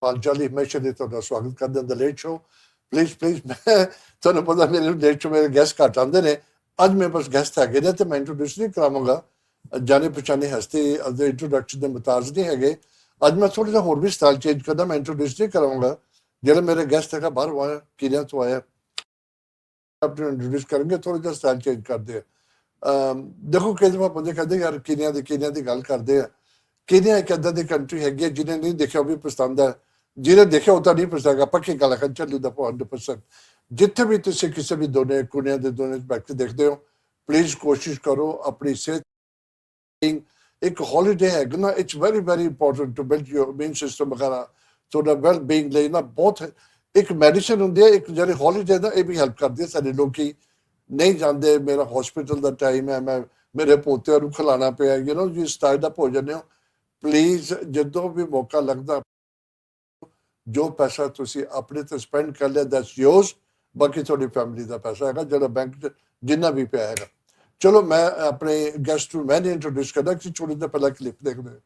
पांचाली हमेशा ने ਤੁਹਾਡਾ ਸਵਾਗਤ ਕਰਦੇ ਹਾਂ ਦ ਲੇਟ ਸ਼ੋ ਪਲੀਜ਼ ਮੈਂ ਤੁਹਾਨੂੰ ਪਤਾ ਮੇਰੇ ਲੇਟ ਸ਼ੋ ਮੇਰੇ ਗੈਸਟ ਘੱਟ ਆਉਂਦੇ ਨੇ ਅੱਜ ਮੇਰੇ ਪਾਸ ਗੈਸਟ ਹੈਗੇ ਨੇ ਤੇ ਮੈਂ ਇੰਟਰੋਡਿਊਸ ਨਹੀਂ ਕਰਾਵਾਂਗਾ ਜਾਣੇ ਪਛਾਣੇ ਹਸਤੀ ਦੇ ਇੰਟਰੋਡਕਸ਼ਨ ਦੇ ਮੁਤਾਬਕ ਨਹੀਂ ਹੈਗੇ ਅੱਜ ਮੈਂ ਥੋੜਾ ਜਿਹਾ ਹੋਰ ਵੀ ਸਟਾਈਲ ਚੇਂਜ ਕਰਦਾ ਮੈਂ ਇੰਟਰੋਡਿਊਸ ਨਹੀਂ ਕਰਾਵਾਂਗਾ ਜਿਹੜਾ ਮੇਰੇ ਗੈਸਟ ਹੈਗਾ ਬਾਹਰ ਆਇਆ ਕਿਰਿਆ ਤੋਂ ਆਇਆ ਆਪਣੇ ਇੰਟਰੋਡਿਊਸ ਕਰਾਂਗੇ ਥੋੜਾ ਜਿਹਾ ਸਟਾਈਲ ਚੇਂਜ ਕਰਦੇ ਆ ਦੇਖੋ ਕਈ ਦਫਾ ਬੰਦੇ ਕਹਿੰਦੇ ਯਾਰ ਕਿਰਿਆ ਦੀ ਗੱਲ ਕਰਦੇ ਆ ਕਿਰਿਆ ਇੱਕ ਏਦਾਂ ਦੀ ਕੰਟਰੀ ਹੈਗੀ ਜਿਹਨੇ ਨਹੀਂ ਦੇਖਿਆ ਉਹ ਵੀ ਪਸੰਦ ਹੈ ਜਿਹਨੇ ਦੇਖਿਆ ਉਹ ਤਾਂ ਨਹੀਂ ਪਛਤਾਏਗਾ ਪੱਕੀ ਗੱਲ ਹੈ ਚੱਲੂ ਦਾ 100% ਜਿੱਥੇ ਵੀ ਤੁਸੀਂ ਕਿਸੇ ਵੀ ਦੋਨੇ ਕੁੜੀਆਂ ਦੇ ਦੋਨੇ ਬੈਠ ਕੇ ਦੇਖਦੇ ਹੋ ਪਲੀਜ਼ ਕੋਸ਼ਿਸ਼ ਕਰੋ ਆਪਣੀ ਸਿਹਤ ਇੱਕ ਹੌਲੀਡੇ ਹੈਗਾ ਨਾ it's very important to build your immune system ਵਗੈਰਾ ਤੁਹਾਡਾ ਵੈਲ ਬੀਇੰਗ ਲਈ ਨਾ ਬਹੁਤ ਇੱਕ ਮੈਡੀਸਨ ਹੁੰਦੀ ਹੈ ਇੱਕ ਜਿਹੜੀ ਹੌਲੀਡੇ ਦਾ ਇਹ ਵੀ ਹੈਲਪ ਕਰਦੀ ਹੈ ਸਾਡੇ ਲੋਕੀ ਨਹੀਂ ਜਾਂਦੇ ਮੇਰਾ ਹਸਪੀਟਲ ਦਾ ਟਾਈਮ ਹੈ ਮੈਂ ਮੇਰੇ ਪੋਤਿਆਂ ਨੂੰ ਖਿਲਾਣਾ ਪਿਆ ਜੀ ਸਟਾਈਲ ਦਾ ਭੋਜਨ ਹੈ ਪਲੀਜ਼ ਜਦੋਂ ਵੀ ਮੌਕਾ ਲੱਗਦਾ ਜੋ ਪੈਸਾ ਤੁਸੀਂ ਆਪਣੇ ਤੇ ਸਪੈਂਡ ਕਰ ਲਿਆ ਦੈਟਸ ਯੋਰਸ ਬਾਕੀ ਤੁਹਾਡੀ ਫੈਮਿਲੀ ਦਾ ਪੈਸਾ ਹੈਗਾ ਜਿਹੜਾ ਬੈਂਕ 'ਚ ਜਿੰਨਾ ਵੀ ਪਿਆ ਹੈਗਾ ਚਲੋ ਮੈਂ ਆਪਣੇ ਗੈਸਟ ਨੂੰ ਮੈਂ ਨਹੀਂ ਇੰਟਰੋਡਿਊਸ ਕਰਦਾ ਕਿ ਥੋੜੀ ਦੇਰ ਪਹਿਲਾਂ ਕਲਿੱਪ ਦੇਖਦੇ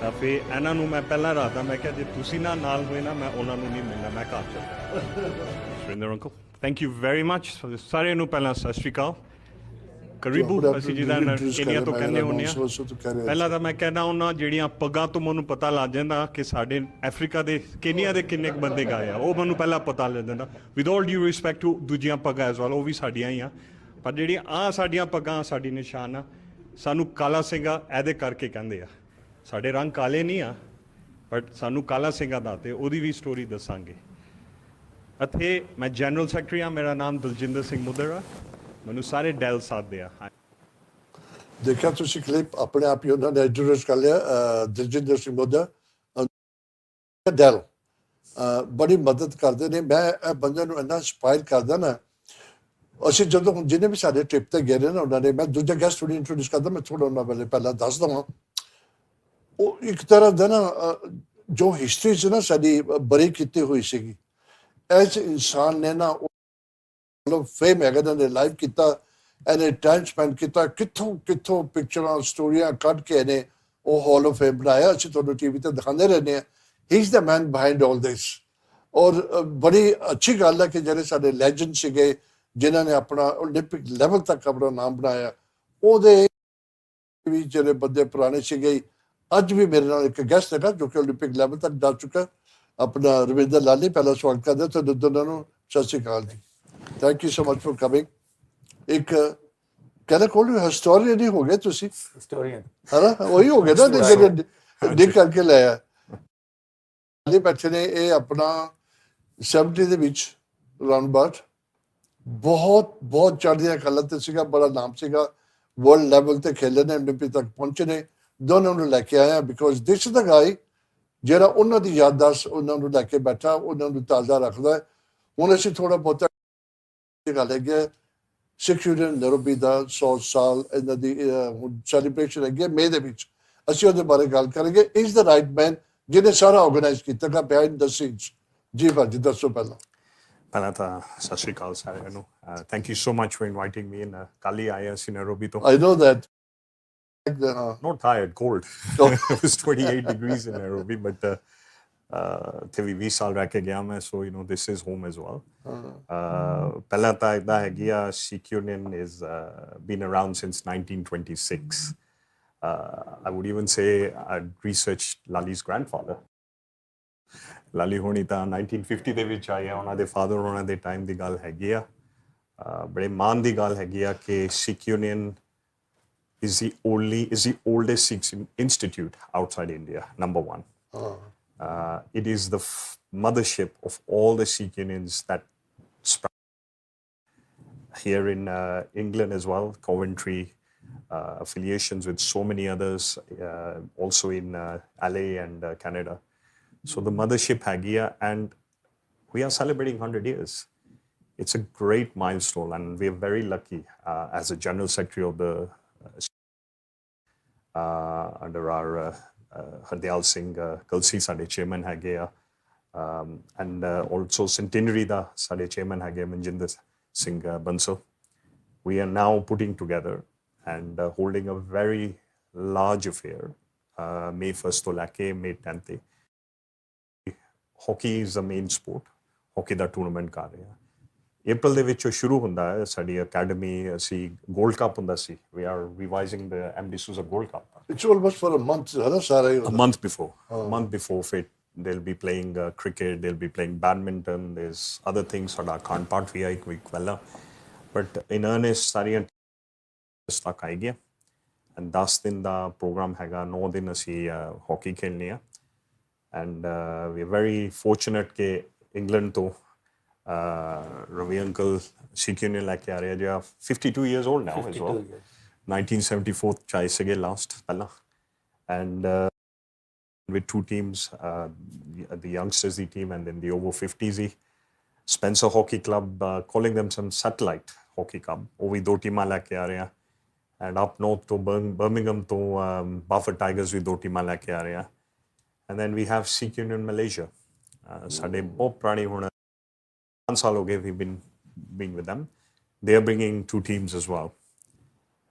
ਤਾਂ ਫਿਰ ਇਹਨਾਂ ਨੂੰ ਮੈਂ ਪਹਿਲਾਂ ਰਾਤਾ ਮੈਂ ਕਿਹਾ ਜੇ ਤੁਸੀਂ ਨਾਲ ਹੋਏ ਨਾ ਮੈਂ ਉਹਨਾਂ ਨੂੰ ਨਹੀਂ ਮਿਲਣਾ ਮੈਂ ਘਰ ਚੱਲਦਾ Surinder uncle thank you very much ਸਾਰਿਆਂ ਨੂੰ ਪਹਿਲਾਂ ਸਤਿ ਸ਼੍ਰੀ ਅਕਾਲ ਕਰੀਬੂ ਅਸੀਂ ਜਿਹਦਾ ਕੇਨੀਆ ਤੋਂ ਕਹਿੰਦੇ ਹੁੰਦੇ ਆ ਪਹਿਲਾਂ ਤਾਂ ਮੈਂ ਕਹਿੰਦਾ ਉਹਨਾਂ ਜਿਹੜੀਆਂ ਪੱਗਾਂ ਤੋਂ ਮੈਨੂੰ ਪਤਾ ਲੱਗ ਜਾਂਦਾ ਕਿ ਸਾਡੇ ਅਫਰੀਕਾ ਦੇ ਕੇਨੀਆ ਦੇ ਕਿੰਨੇ ਬੰਦੇ ਗਏ ਆ ਉਹ ਮੈਨੂੰ ਪਹਿਲਾਂ ਪਤਾ ਲੱਗ ਜਾਂਦਾ with all due respect to ਦੂਜੀਆਂ ਪੱਗਾਂ ਐਜ਼ ਵੈਲ ਉਹ ਵੀ ਸਾਡੀਆਂ ਹੀ ਆ ਪਰ ਜਿਹੜੀਆਂ ਸਾਡੀਆਂ ਪੱਗਾਂ ਸਾਡੀ ਨਿਸ਼ਾਨ ਆ ਸਾਨੂੰ ਕਾਲਾ ਸਿੰਘਾ ਇਹਦੇ ਕਰਕੇ ਕਹਿੰਦੇ ਆ ਸਾਡੇ ਰੰਗ ਕਾਲੇ ਨਹੀਂ ਆ ਬਟ ਸਾਨੂੰ ਕਾਲਾ ਸਿੰਘਾ ਦਾ ਤੇ ਉਹਦੀ ਵੀ ਸਟੋਰੀ ਦੱਸਾਂਗੇ ਇੱਥੇ ਮੈਂ ਜਨਰਲ ਸੈਕਟਰੀ ਆ ਮੇਰਾ ਨਾਮ ਦਲਜਿੰਦਰ ਸਿੰਘ ਮੁੱਦਰ ਆ ਮੈਨੂੰ ਸਾਰੇ ਡੈਲ ਸਾਥ ਦਿਆ ਦੇਖਿਆ ਤੁਸੀਂ ਕਲਿੱਪ ਆਪਣੇ ਆਪ ਹੀ ਉਹਨਾਂ ਨੇ ਇੰਟਰੋਡਿਊਸ ਕਰ ਲਿਆ ਦਲਜਿੰਦਰ ਸਿੰਘ ਮੁੱਦਰ ਡੈਲ ਬੜੀ ਮਦਦ ਕਰਦੇ ਨੇ ਮੈਂ ਇਹ ਬੰਦੇ ਨੂੰ ਇੰਨਾ ਇੰਸਪਾਇਰ ਕਰਦਾ ਨਾ ਅਸੀਂ ਜਦੋਂ ਹੁਣ ਜਿਹਨੇ ਵੀ ਸਾਡੇ ਟ੍ਰਿਪ ਤੇ ਗਏ ਨੇ ਨਾ ਉਹਨਾਂ ਨੇ ਮੈਂ ਦੂਜਾ ਗੈਸਟ ਨੂੰ ਇੰਟਰੋਡਿਊਸ ਕਰਦਾ ਮੈਂ ਥੋੜਾ ਉਹਨਾਂ ਬਾਰੇ ਪਹਿਲਾਂ ਦੱਸ ਦਵਾਂ ਉਹ ਇੱਕ ਤਰ੍ਹਾਂ ਦਾ ਨਾ ਜੋ ਹਿਸਟਰੀ 'ਚ ਨਾ ਸਾਡੀ ਬਰੀ ਕੀਤੀ ਹੋਈ ਸੀਗੀ ਇਸ ਇਨਸਾਨ ਨੇ ਨਾ ਫੇਮ ਹੈਗਾ ਨੇ ਲਾਈਵ ਕੀਤਾ ਇਹਨੇ ਟਾਈਮ ਸਪੈਂਡ ਕੀਤਾ ਕਿੱਥੋਂ ਪਿਕਚਰਾਂ ਸਟੋਰੀਆਂ ਕੱਢ ਕੇ ਇਹਨੇ ਉਹ ਹਾਲ ਆਫ ਫੇਮ ਬਣਾਇਆ ਅਸੀਂ ਤੁਹਾਨੂੰ ਟੀਵੀ ਤੇ ਦਿਖਾਉਂਦੇ ਰਹਿੰਦੇ ਹਾਂ ਹੀ ਇਜ਼ ਦਾ ਮੈਨ ਬਿਹਾਈਂਡ ਆਲ ਦਿਸ ਔਰ ਬੜੀ ਅੱਛੀ ਗੱਲ ਹੈ ਕਿ ਜਿਹੜੇ ਸਾਡੇ ਲੈਜੈਂਡ ਸੀਗੇ ਜਿਨ੍ਹਾਂ ਨੇ ਆਪਣਾ ਓਲੰਪਿਕ ਲੈਵਲ ਤੱਕ ਆਪਣਾ ਨਾਮ ਬਣਾਇਆ ਉਹਦੇ ਵੀ ਜਿਹੜੇ ਬੰਦੇ ਪੁਰਾਣੇ ਸੀਗੇ ਅੱਜ ਵੀ ਮੇਰੇ ਨਾਲ ਇੱਕ ਗੈਸਟ ਹੈਗਾ ਜੋ ਕਿ ਓਲੰਪਿਕ ਲੈਵਲ ਤੱਕ ਜਾ ਚੁੱਕਾ ਆਪਣਾ ਰਵਿੰਦਰ ਲਾਲੀ ਪਹਿਲਾ ਸਵਾਗਤ ਕਰਦੇ ਤੇ ਦੋਨਾਂ ਨੂੰ ਸਤਿ ਸ਼੍ਰੀ ਅਕਾਲ ਜੀ thank you so much for coming ਇੱਕ ਕਹਿੰਦਾ ਕੋਲ ਹਿਸਟੋਰੀਅਨ ਹੀ ਹੋ ਗਏ ਤੁਸੀਂ ਹਿਸਟੋਰੀਅਨ ਹੈ ਉਹੀ ਹੋ ਗਿਆ ਨਾ ਜਿਹੜੇ ਡਿਕ ਕਰਕੇ ਲਾਇਆ ਲਾਲੀ ਬੈਠੇ ਨੇ ਇਹ ਆਪਣਾ 70 ਦੇ ਵਿੱਚ ਰਾਉਂਡ ਬਾਟ ਬਹੁਤ ਚੜ੍ਹਦੀਆਂ ਕਲਾਂ ਤੇ ਸੀਗਾ ਬੜਾ ਨਾਮ ਸੀਗਾ ਵਰਲਡ ਲੈਵਲ ਤੇ ਖੇਲੇ ਨੇ ਓਲੰਪਿਕ ਤੱਕ ਪਹੁੰਚੇ ਨੇ ਦੋਨਾਂ ਨੂੰ ਲੈ ਕੇ ਆਇਆ ਬਿਕੋਜ਼ ਦਿਸ ਇਜ਼ ਦਾ ਗਾਈ ਜਿਹੜਾ ਉਹਨਾਂ ਦੀ ਯਾਦਦਾਸ਼ਤ ਉਹਨਾਂ ਨੂੰ ਲੈ ਕੇ ਬੈਠਾ ਉਹਨਾਂ ਨੂੰ ਤਾਜ਼ਾ ਰੱਖਦਾ ਹੁਣ ਅਸੀਂ ਥੋੜਾ ਬਹੁਤਾ ਗੱਲ ਹੈਗੀ ਸਿੱਖ ਯੂਨੀਅਨ ਨੈਰੋਬੀ ਦਾ 100 ਸਾਲ ਇਹਨਾਂ ਦੀ ਸੈਲੀਬ੍ਰੇਸ਼ਨ ਹੈਗੀ ਮੇ ਦੇ ਵਿੱਚ ਅਸੀਂ ਉਹਦੇ ਬਾਰੇ ਗੱਲ ਕਰਾਂਗੇ ਇਜ਼ ਦਾ ਰਾਈਟ ਮੈਨ ਜਿਹਨੇ ਸਾਰਾ ਆਰਗੇਨਾਈਜ਼ ਕੀਤਾ ਗਾ ਬਿਹਾਈਂਡ ਦ ਸੀਨਸ ਜੀ ਭਾਜੀ ਦੱਸੋ ਪਹਿਲਾਂ ਤਾਂ ਸਤਿ ਸ਼੍ਰੀ ਅਕਾਲ ਸਾਰਿਆਂ ਨੂੰ thank you so much for inviting me in ਕੱਲ ਹੀ ਆਇਆ ਸੀ ਨੈਰੋਬੀ ਤੋਂ I know that not tired cold it was 28 degrees in Nairobi but ਤੇ ਵੀ 20 ਸਾਲ ਰਹਿ ਕੇ ਗਿਆ ਮੈਂ ਸੋ this is home as well ਪਹਿਲਾਂ ਤਾਂ ਇਦਾਂ ਹੈਗੀ ਆ ਸਿੱਖ union is been around since 1926 I would even say I researched Lali's grandfather ਲਾਲੀ ਹੋਣੀ ਤਾਂ 1950 ਦੇ ਵਿੱਚ ਆਏ ਆ ਉਹਨਾਂ ਦੇ ਫਾਦਰ ਉਹਨਾਂ ਦੇ ਟਾਈਮ ਦੀ ਗੱਲ ਹੈਗੀ ਆ ਬੜੇ ਮਾਣ ਦੀ ਗੱਲ ਹੈਗੀ ਆ ਕਿ ਸਿੱਖ union is the oldest Sikh institute outside India, number one. It is the mothership of all the Sikh unions that sprang here in England as well, Coventry, affiliations with so many others, also in LA and Canada. So the mothership Hagia, and we are celebrating 100 years. It's a great milestone and we are very lucky as a General Secretary of the under our Hardyal Singh Kalsi ਸਾਡੇ chairman ਹੈਗੇ ਆ and also centenary ਦਾ ਸਾਡੇ chairman ਹੈਗੇ Manjinder Singh Bansal we are now putting together and holding a very large affair May 1st ਤੋਂ ਲੈ ਕੇ May 10th hockey is the main support hockey the tournament ਕਰ ਰਹੇ ਹਾਂ April ਦੇ ਵਿੱਚ ਸ਼ੁਰੂ ਹੁੰਦਾ ਹੈ ਸਾਡੀ ਅਕੈਡਮੀ ਅਸੀਂ ਗੋਲਡ ਕੱਪ ਹੁੰਦਾ ਸੀ we are revising the MD Souza gold cup It's almost for a month, है ना सारा ही a month before fit they'll be playing cricket, they'll be playing badminton, there's other things ਸਾਡਾ ਖਾਣ ਪਾਠ ਵੀ ਆ ਇੱਕ ਵੀਕ ਪਹਿਲਾਂ but in earnest ਸਾਰੀਆਂ ਤੱਕ ਆਈ ਗਿਆ and 10 ਦਿਨ ਦਾ ਪ੍ਰੋਗਰਾਮ ਹੈਗਾ 9 ਦਿਨ ਅਸੀਂ ਹਾਕੀ ਖੇਲਣੀ ਆ and we are very fortunate ਕਿ ਇੰਗਲੈਂਡ ਤੋਂ Ravi uncle CQ ਨੇ ਲੈ ਕੇ ਆ ਰਿਹਾ ਜਿਹੜਾ 52 years old now as well 1974 ਚ ਆਏ ਸੀਗੇ ਲਾਸਟ ਪਹਿਲਾਂ and with two teams the youngsters the team and then the over 50s Spencer Hockey Club calling them some satellite hockey club ਉਹ ਵੀ ਦੋ ਟੀਮਾਂ ਲੈ ਕੇ ਆ ਰਹੇ ਆ and up north ਤੋਂ Birmingham ਤੋਂ Buffett Tigers ਵੀ ਦੋ ਟੀਮਾਂ ਲੈ ਕੇ ਆ ਰਹੇ ਆ and then we have CQ in Malaysia ਸਾਡੇ ਬਹੁਤ ਪੁਰਾਣੀ ਹੁਣ 1 ਸਾਲ ਹੋ ਗਏ we've been being with them they are bringing 2 teams as well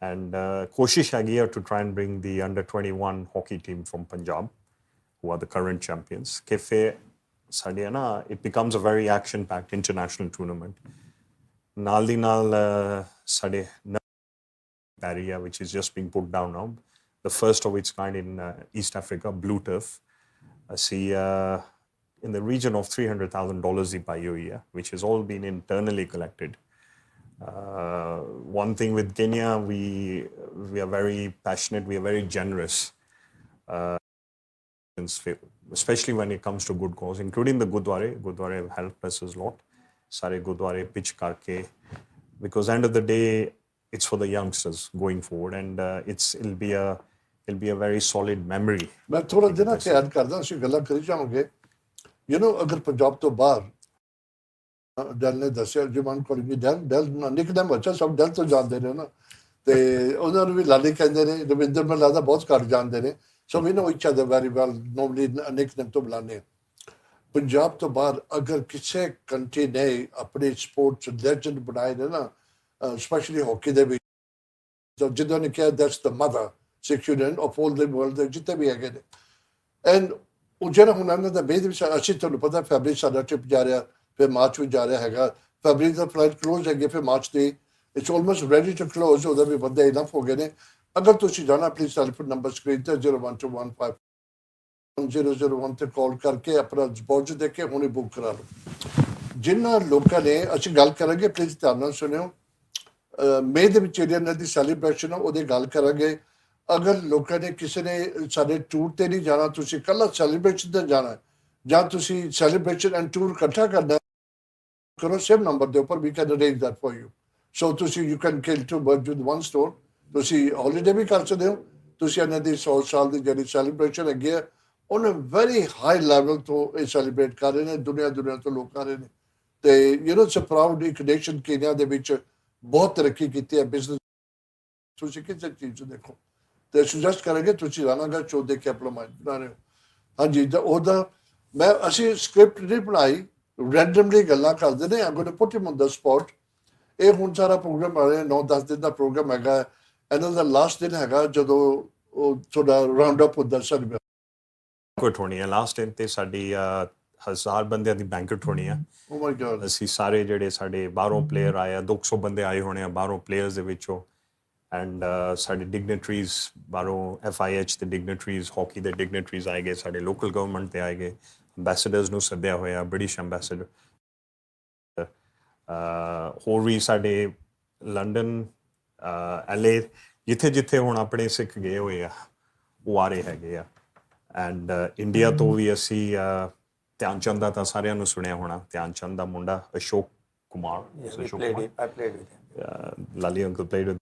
and koshish hagi to try and bring the under 21 hockey team from Punjab who are the current champions kefe sade na it becomes a very action packed international tournament ਨਾਲ ਦੀ ਨਾਲ sade barrier which is just being put down now the first of its kind in East Africa blue turf see in the region of $300,000 by year, which has all been internally collected. One thing with Kenya, we are very passionate, we are very generous, especially when it comes to good cause, including the Gurdwara. Gurdwara have helped us a lot. Sare Gurdwara pitch karke, because end of the day, it's for the youngsters going forward, and it'll be a very solid memory. मैं थोड़ा दिन से याद करता हूँ गल्ला करी जाऊंगे you know अगर पंजाब तो बाहर डैल ने दसिया जुमान कोली डैल निकनेम अच्छा सब डैल तो जानते ने ना ਤੇ ਉਹਨਾਂ ਨੂੰ ਵੀ ਲਾਲੀ ਕਹਿੰਦੇ ਨੇ ਰਵਿੰਦਰ ਮੈਨੂੰ ਲੱਗਦਾ ਬਹੁਤ ਘੱਟ ਜਾਣਦੇ ਨੇ ਸੋ we know each other very well normally nickname ਤੋਂ ਬੁਲਾਉਂਦੇ ਪੰਜਾਬ ਤੋਂ ਬਾਹਰ ਅਗਰ ਕਿਸੇ ਕੰਟਰੀ ਨੇ ਆਪਣੇ ਸਪੋਰਟਸ ਲੈਜੈਂਡ ਬਣਾਏ ਨੇ ਨਾ ਸਪੈਸ਼ਲੀ ਹਾਕੀ ਦੇ ਵਿੱਚ ਜਿੱਦਾਂ ਨੇ ਕਿਹਾ ਦੈਟਸ ਦ ਮਦਰ ਸਿਕਿਉਰਨ ਆਫ ਆਲ ਦ ਵਰਲਡ ਦੇ ਜਿੱਤੇ ਵੀ ਹੈਗੇ ਨੇ ਐਂਡ ਉਹ ਜਿਹੜਾ ਹੁਣ ਇਹਨਾਂ ਦਾ ਬੇਦ ਵਿੱਚ ਅਸੀਂ ਤੁਹਾਨੂੰ ਪਤਾ ਫੈਬਰਿਕ ਸਾਡਾ ਟ੍ਰਿਪ ਜਾ ਰਿਹਾ ਫਿਰ ਮਾਰਚ ਵਿੱਚ ਜਾ ਰਿਹਾ ਹੈਗਾ ਫੈਬਰਿਕ ਦਾ ਫਲਾਈਟ ਕਲੋਜ਼ ਹੈਗੀ ਫਿਰ ਮਾਰਚ ਦੀ it's almost ready to close ਉਹਦਾ ਵੀ ਬੰਦੇ ਇਨਫ ਹੋ ਗਏ ਨੇ ਅਗਰ ਤੁਸੀਂ ਜਾਣਾ ਪਲੀਜ਼ ਟੈਲੀਫੋਨ ਨੰਬਰ ਸਕਰੀਨ ਤੇ 01215 ਤੇ ਕਾਲ ਕਰਕੇ ਆਪਣਾ ਡਿਪੋਜ਼ਿਟ ਦੇ ਕੇ ਹੁਣੇ ਬੁੱਕ ਕਰਾ ਲਓ ਜਿਨ੍ਹਾਂ ਲੋਕਾਂ ਨੇ ਅਸੀਂ ਗੱਲ ਕਰਾਂਗੇ ਪਲੀਜ਼ ਧਿਆਨ ਨਾਲ ਸੁਣਿਓ ਮਈ ਦੇ ਵਿੱਚ ਇਹਨਾਂ ਦੀ ਸੈਲੀਬ੍ਰੇਸ਼ਨ ਉਹਦੀ ਗੱਲ ਕਰਾਂਗੇ ਅਗਰ ਲੋਕਾਂ ਨੇ ਕਿਸੇ ਨੇ ਸਾਡੇ ਟੂਰ ਤੇ ਨਹੀਂ ਜਾਣਾ ਤੁਸੀਂ ਇਕੱਲਾ ਸੈਲੀਬ੍ਰੇਸ਼ਨ ਤੇ ਜਾਣਾ ਜਾਂ ਤੁਸੀਂ ਸੈਲੀਬ੍ਰੇਸ਼ਨ ਐਂਡ ਟੂਰ ਇਕੱਠਾ ਕਰਨਾ ਕਰੋ ਸੇਮ ਨੰਬਰ ਦੇ ਉੱਪਰ we can arrange that for you so ਤੁਸੀਂ you can kill 2 birds with 1 stone ਤੁਸੀਂ ਹੌਲੀਡੇ ਵੀ ਕਰ ਸਕਦੇ ਹੋ ਤੁਸੀਂ ਇਹਨਾਂ ਦੀ 100 ਸਾਲ ਦੀ ਜਿਹੜੀ ਸੈਲੀਬ੍ਰੇਸ਼ਨ ਹੈਗੀ ਹੈ ਉਹਨੇ ਵੈਰੀ ਹਾਈ ਲੈਵਲ ਤੋਂ ਇਹ ਸੈਲੀਬ੍ਰੇਟ ਕਰ ਰਹੇ ਨੇ ਦੁਨੀਆ ਤੋਂ ਲੋਕ ਆ ਰਹੇ ਨੇ ਤੇ you know it's a proud ਇੱਕ ਨੇਸ਼ਨ ਕੇਨੀਆ ਦੇ ਵਿੱਚ ਬਹੁਤ ਤਰੱਕੀ ਕੀਤੀ ਹੈ ਬਿਜ਼ਨਸ ਤੁਸੀਂ ਕਿਸੇ ਚੀਜ਼ ਨੂੰ ਦੇਖੋ ਤੇ ਸੁਜੈਸਟ ਕਰਾਂਗੇ ਤੁਸੀਂ ਜਾਣਾਗਾ ਸ਼ੋ ਦੇਖ ਕੇ ਆਪਣਾ ਮਾਈਂਡ ਬਣਾ ਰਹੇ ਹੋ ਹਾਂਜੀ ਤਾਂ ਉਹਦਾ ਮੈਂ ਅਸੀਂ ਸਕ੍ਰਿਪਟ ਨਹੀਂ ਬਣਾਈ ਰੈਂਡਮਲੀ ਗੱਲਾਂ ਕਰਦੇ ਨੇ I'm going to put him on the spot ਇਹ ਹੁਣ ਸਾਰਾ ਪ੍ਰੋਗਰਾਮ ਆ ਰਿਹਾ 9-10 ਦਿਨ ਦਾ ਪ੍ਰੋਗਰਾਮ ਹੈਗਾ ਇਹਨਾਂ ਦਾ ਲਾਸਟ ਦਿਨ ਹੈਗਾ ਜਦੋਂ ਉਹ ਤੁਹਾਡਾ ਰਾਉਂਡ ਅਪ ਹੁੰਦਾ ਸਰ ਹੋਣੀ ਹੈ ਲਾਸਟ ਦਿਨ ਤੇ ਸਾਡੀ 1000 ਬੰਦਿਆਂ ਦੀ ਬੈਂਕਟ ਹੋਣੀ ਆ ਓ ਮਾਈ ਗॉड ਅਸੀਂ ਸਾਰੇ ਜਿਹੜੇ ਸਾਡੇ ਬਾਹਰੋਂ ਪਲੇਅਰ ਆਏ ਆ 200 ਬੰਦੇ ਆਏ ਹੋਣੇ ਆ ਬਾਹਰੋਂ ਪਲੇਅਰਸ ਦੇ ਵਿੱਚੋਂ ਐਂਡ ਸਾਡੇ ਡਿਗਨਿਟਰੀਜ਼ ਬਾਹਰੋਂ FIH ਦੇ ਡਿਗਨਿਟਰੀਜ਼ ਹਾਕੀ ਦੇ ਡਿਗਨਿਟਰੀਜ਼ ਆਏ ਗਏ ਸਾਡੇ ਲੋਕਲ ਗਵਰਨਮੈਂਟ ਦੇ ਆਏ ਗਏ ਅੰਬੈਸਡਰਸ ਨੂੰ ਸੱਦਿਆ ਹੋਇਆ ਬ੍ਰਿਟਿਸ਼ ਅੰਬੈਸਡਰ ਹੋਰ ਵੀ ਸਾਡੇ ਲੰਡਨ LA ਜਿੱਥੇ ਹੁਣ ਆਪਣੇ ਸਿੱਖ ਗਏ ਹੋਏ ਆ ਉਹ ਆ ਰਹੇ ਹੈਗੇ ਆ ਐਂਡ ਇੰਡੀਆ ਤੋਂ ਵੀ ਅਸੀਂ ਧਿਆਨ ਚੰਦ ਦਾ ਤਾਂ ਸਾਰਿਆਂ ਨੂੰ ਸੁਣਿਆ ਹੋਣਾ ਧਿਆਨ ਚੰਦ ਦਾ ਮੁੰਡਾ ਅਸ਼ੋਕ ਕੁਮਾਰ ਲਾਲੀ ਅੰਕਲ ਪਲੇਡ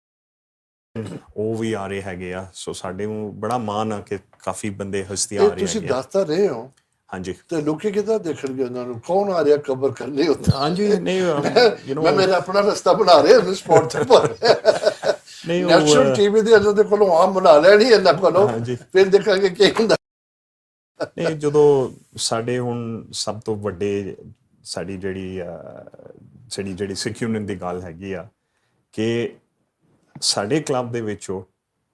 ਉਹ ਵੀ ਆ ਰਹੇ ਹੈਗੇ ਆ ਸੋ ਸਾਡੇ ਨੂੰ ਬੜਾ ਮਾਣ ਆ ਕਿ ਕਾਫੀ ਬੰਦੇ ਹਸਤੀਆਂ ਆ ਰਹੇ ਤੁਸੀਂ ਦੱਸਦਾ ਰਹੇ ਹੋ ਹਾਂਜੀ ਤੇ ਲੋਕੀ ਕਿੱਦਾਂ ਦੇਖਣਗੇ ਉਹਨਾਂ ਨੂੰ ਕੌਣ ਆ ਰਿਹਾ ਕਵਰ ਕਰਨੇ ਉੱਤੇ ਹਾਂਜੀ ਨਹੀਂ ਯੂ نو ਮੈਂ ਮੇਰਾ ਆਪਣਾ ਰਸਤਾ ਬਣਾ ਰਿਹਾ ਉਸ ਸਪੌਟ ਤੇ ਪਰ ਨਹੀਂ ਨੈਸ਼ਨਲ ਟੀਵੀ ਦੇ ਇਹਨਾਂ ਦੇ ਕੋਲੋਂ ਆਮ ਬਣਾ ਲੈਣੀ ਇਹਨਾਂ ਕੋਲੋਂ ਫਿਰ ਦੇਖਾਂਗੇ ਕੀ ਹੁੰਦਾ ਨਹੀਂ ਜਦੋਂ ਸਾਡੇ ਹੁਣ ਸਭ ਤੋਂ ਵੱਡੇ ਸਾਡੀ ਜਿਹੜੀ ਸਿੱਖ ਯੂਨੀਅਨ ਦੀ ਗੱਲ ਹੈਗੀ ਆ ਕਿ ਸਾਡੇ ਕਲੱਬ ਦੇ ਵਿੱਚੋਂ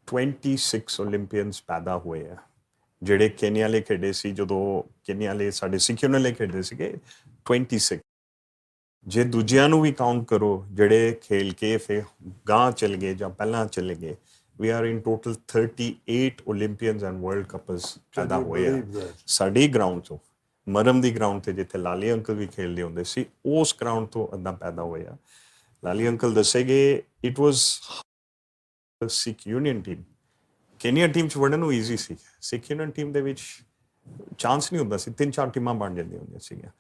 26 ਓਲੰਪੀਅਨਸ ਪੈਦਾ ਹੋਏ ਆ ਜਿਹੜੇ ਕੇਨੀਆ ਲਈ ਖੇਡੇ ਸੀ, ਜਦੋਂ ਕੇਨੀਆ ਲਈ ਸਾਡੇ ਸਿੱਖਿਓ ਲਈ ਖੇਡੇ ਸੀਗੇ 26। ਜੇ ਦੂਜਿਆਂ ਨੂੰ ਵੀ ਕਾਊਂਟ ਕਰੋ ਜਿਹੜੇ ਖੇਲ ਕੇ ਫਿਰ ਗਾਂ ਚਲ ਗਏ ਜਾਂ ਪਹਿਲਾਂ ਚਲੇ ਗਏ, we are in total 38 Olympians and World Cuppers ਪੈਦਾ ਹੋਏ ਆ ਸਾਡੀ ਗਰਾਊਂਡ ਤੋਂ। ਮਰਮ ਦੀ ਗਰਾਊਂਡ ਤੇ ਜਿੱਥੇ ਲਾਲੀ ਅੰਕਲ ਵੀ ਖੇਡਦੇ ਹੁੰਦੇ ਸੀ, ਉਸ ਗਰਾਊਂਡ ਤੋਂ ਅੱਧਾ ਪੈਦਾ ਹੋਏ ਆ। ਲਾਲੀ ਅੰਕਲ ਦੱਸੇਗੇ it was Sikh union team. Kenya team 'ਚ ਵੜਨ ਨੂੰ ਈਜ਼ੀ ਸੀ, ਸਿੱਖ ਯੂਨੀਅਨ ਟੀਮ ਦੇ ਵਿੱਚ ਚਾਂਸ ਨਹੀਂ ਹੁੰਦਾ ਸੀ, 3-4 ਟੀਮਾਂ ਬਣ ਜਾਂਦੀਆਂ ਹੁੰਦੀਆਂ ਸੀਗੀਆਂ।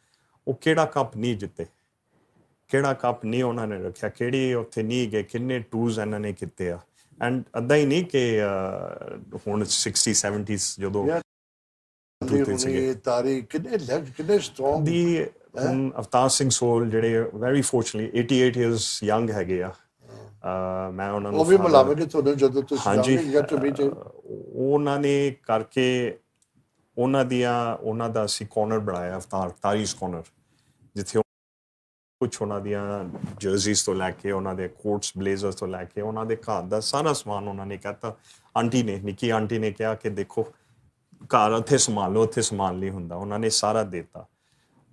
ਉਹ ਕਿਹੜਾ ਕੱਪ ਨਹੀਂ ਜਿੱਤੇ, ਕਿਹੜਾ ਕੱਪ ਨਹੀਂ ਉਹਨਾਂ ਨੇ ਰੱਖਿਆ, ਕਿਹੜੀ ਉੱਥੇ ਨਹੀਂ ਗਏ, ਕਿੰਨੇ ਟੂਰਸ ਇਹਨਾਂ ਨੇ ਕੀਤੇ ਆ। ਐਂਡ ਅੱਧਾ ਹੀ ਨਹੀਂ ਕਿ ਹੁਣ 60-70s ਜਦੋਂ ਤਾਰੀ ਕਿੰਨੇ ਸਟਰੋਂਗ ਦੀ ਹੁਣ ਅਵਤਾਰ ਸਿੰਘ ਸੋਲ ਜਿਹੜੇ ਵੈਰੀ ਫੋਰਚੂਨੇਟਲੀ 88 ਇਅਰਸ ਯੰਗ ਹੈਗੇ ਆ। ਮੈਂ ਉਹਨਾਂ ਨੂੰ ਉਹ ਵੀ ਮਿਲਾਵਾਂਗੇ ਤੁਹਾਨੂੰ ਜਦੋਂ ਤੁਸੀਂ ਜਾਓਗੇ। ਉਹਨਾਂ ਨੇ ਕਰਕੇ ਉਹਨਾਂ ਦਾ ਅਸੀਂ ਕਾਰਨਰ ਬਣਾਇਆ, ਅਵਤਾਰ ਤਾਰੀਸ ਕਾਰਨਰ, ਜਿੱਥੇ ਕੁਛ ਉਹਨਾਂ ਦੀਆਂ ਜਰਸੀਜ਼ ਤੋਂ ਲੈ ਕੇ ਉਹਨਾਂ ਦੇ ਕੋਟਸ ਬਲੇਜ਼ਰਸ ਤੋਂ ਲੈ ਕੇ ਉਹਨਾਂ ਦੇ ਘਰ ਦਾ ਸਾਰਾ ਸਮਾਨ ਉਹਨਾਂ ਨੇ ਕਹਿਤਾ। ਆਂਟੀ ਨੇ, ਨਿੱਕੀ ਆਂਟੀ ਨੇ ਕਿਹਾ ਕਿ ਦੇਖੋ ਘਰ ਉੱਥੇ ਸੰਭਾਲ ਲਓ, ਉੱਥੇ ਸਮਾਨ ਨਹੀਂ ਹੁੰਦਾ, ਉਹਨਾਂ ਨੇ ਸਾਰਾ ਦਿੱਤਾ।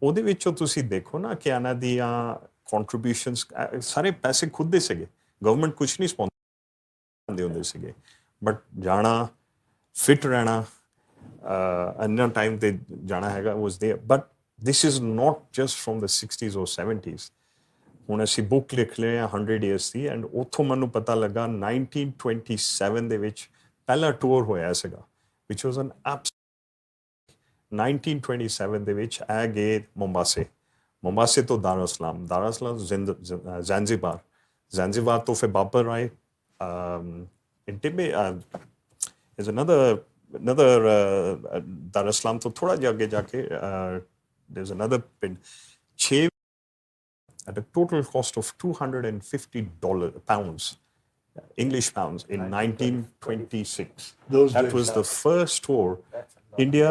ਉਹਦੇ ਵਿੱਚੋਂ ਤੁਸੀਂ ਦੇਖੋ ਨਾ ਕਿ ਇਹਨਾਂ ਦੀਆਂ ਕੰਟਰੀਬਿਊਸ਼ਨਸ ਸਾਰੇ ਪੈਸੇ ਖੁਦ ਦੇ ਸੀਗੇ, ਗਵਰਨਮੈਂਟ ਕੁਛ ਨਹੀਂ ਸਪੌਂਸਰ ਹੁੰਦੇ ਸੀਗੇ। ਬਟ ਜਾਣਾ, ਫਿਟ ਰਹਿਣਾ, ਇੰਨਾ ਟਾਈਮ ਤੇ ਜਾਣਾ ਹੈਗਾ was there. But this is not just from the 60s or 70s। ਹੁਣ ਅਸੀਂ ਬੁੱਕ ਲਿਖ ਲਏ ਆ 100 years ਦੀ, ਐਂਡ ਉੱਥੋਂ ਮੈਨੂੰ ਪਤਾ ਲੱਗਾ 1927 ਦੇ ਵਿੱਚ ਪਹਿਲਾ ਟੂਰ ਹੋਇਆ ਸੀਗਾ, which was an 1927 ਦੇ ਵਿੱਚ ਆ ਗਏ ਮੁੰਬਾਸੇ ਤੋਂ ਦਾਰੁਸਲਾਮ ਜ਼ੈਂਜ਼ੀਬਾਰ, ਜ਼ੈਂਜ਼ੀਬਾਰ ਤੋਂ ਫਿਰ ਬਾਬਰ ਆਏ ਇੰਟਿਮੇ is another Darussalam ਤੋਂ ਥੋੜਾ ਜਿਹਾ ਅੱਗੇ ਜਾ ਕੇ there's another pin, 6 at a total cost of £250 English pounds in 1926. That was the first tour India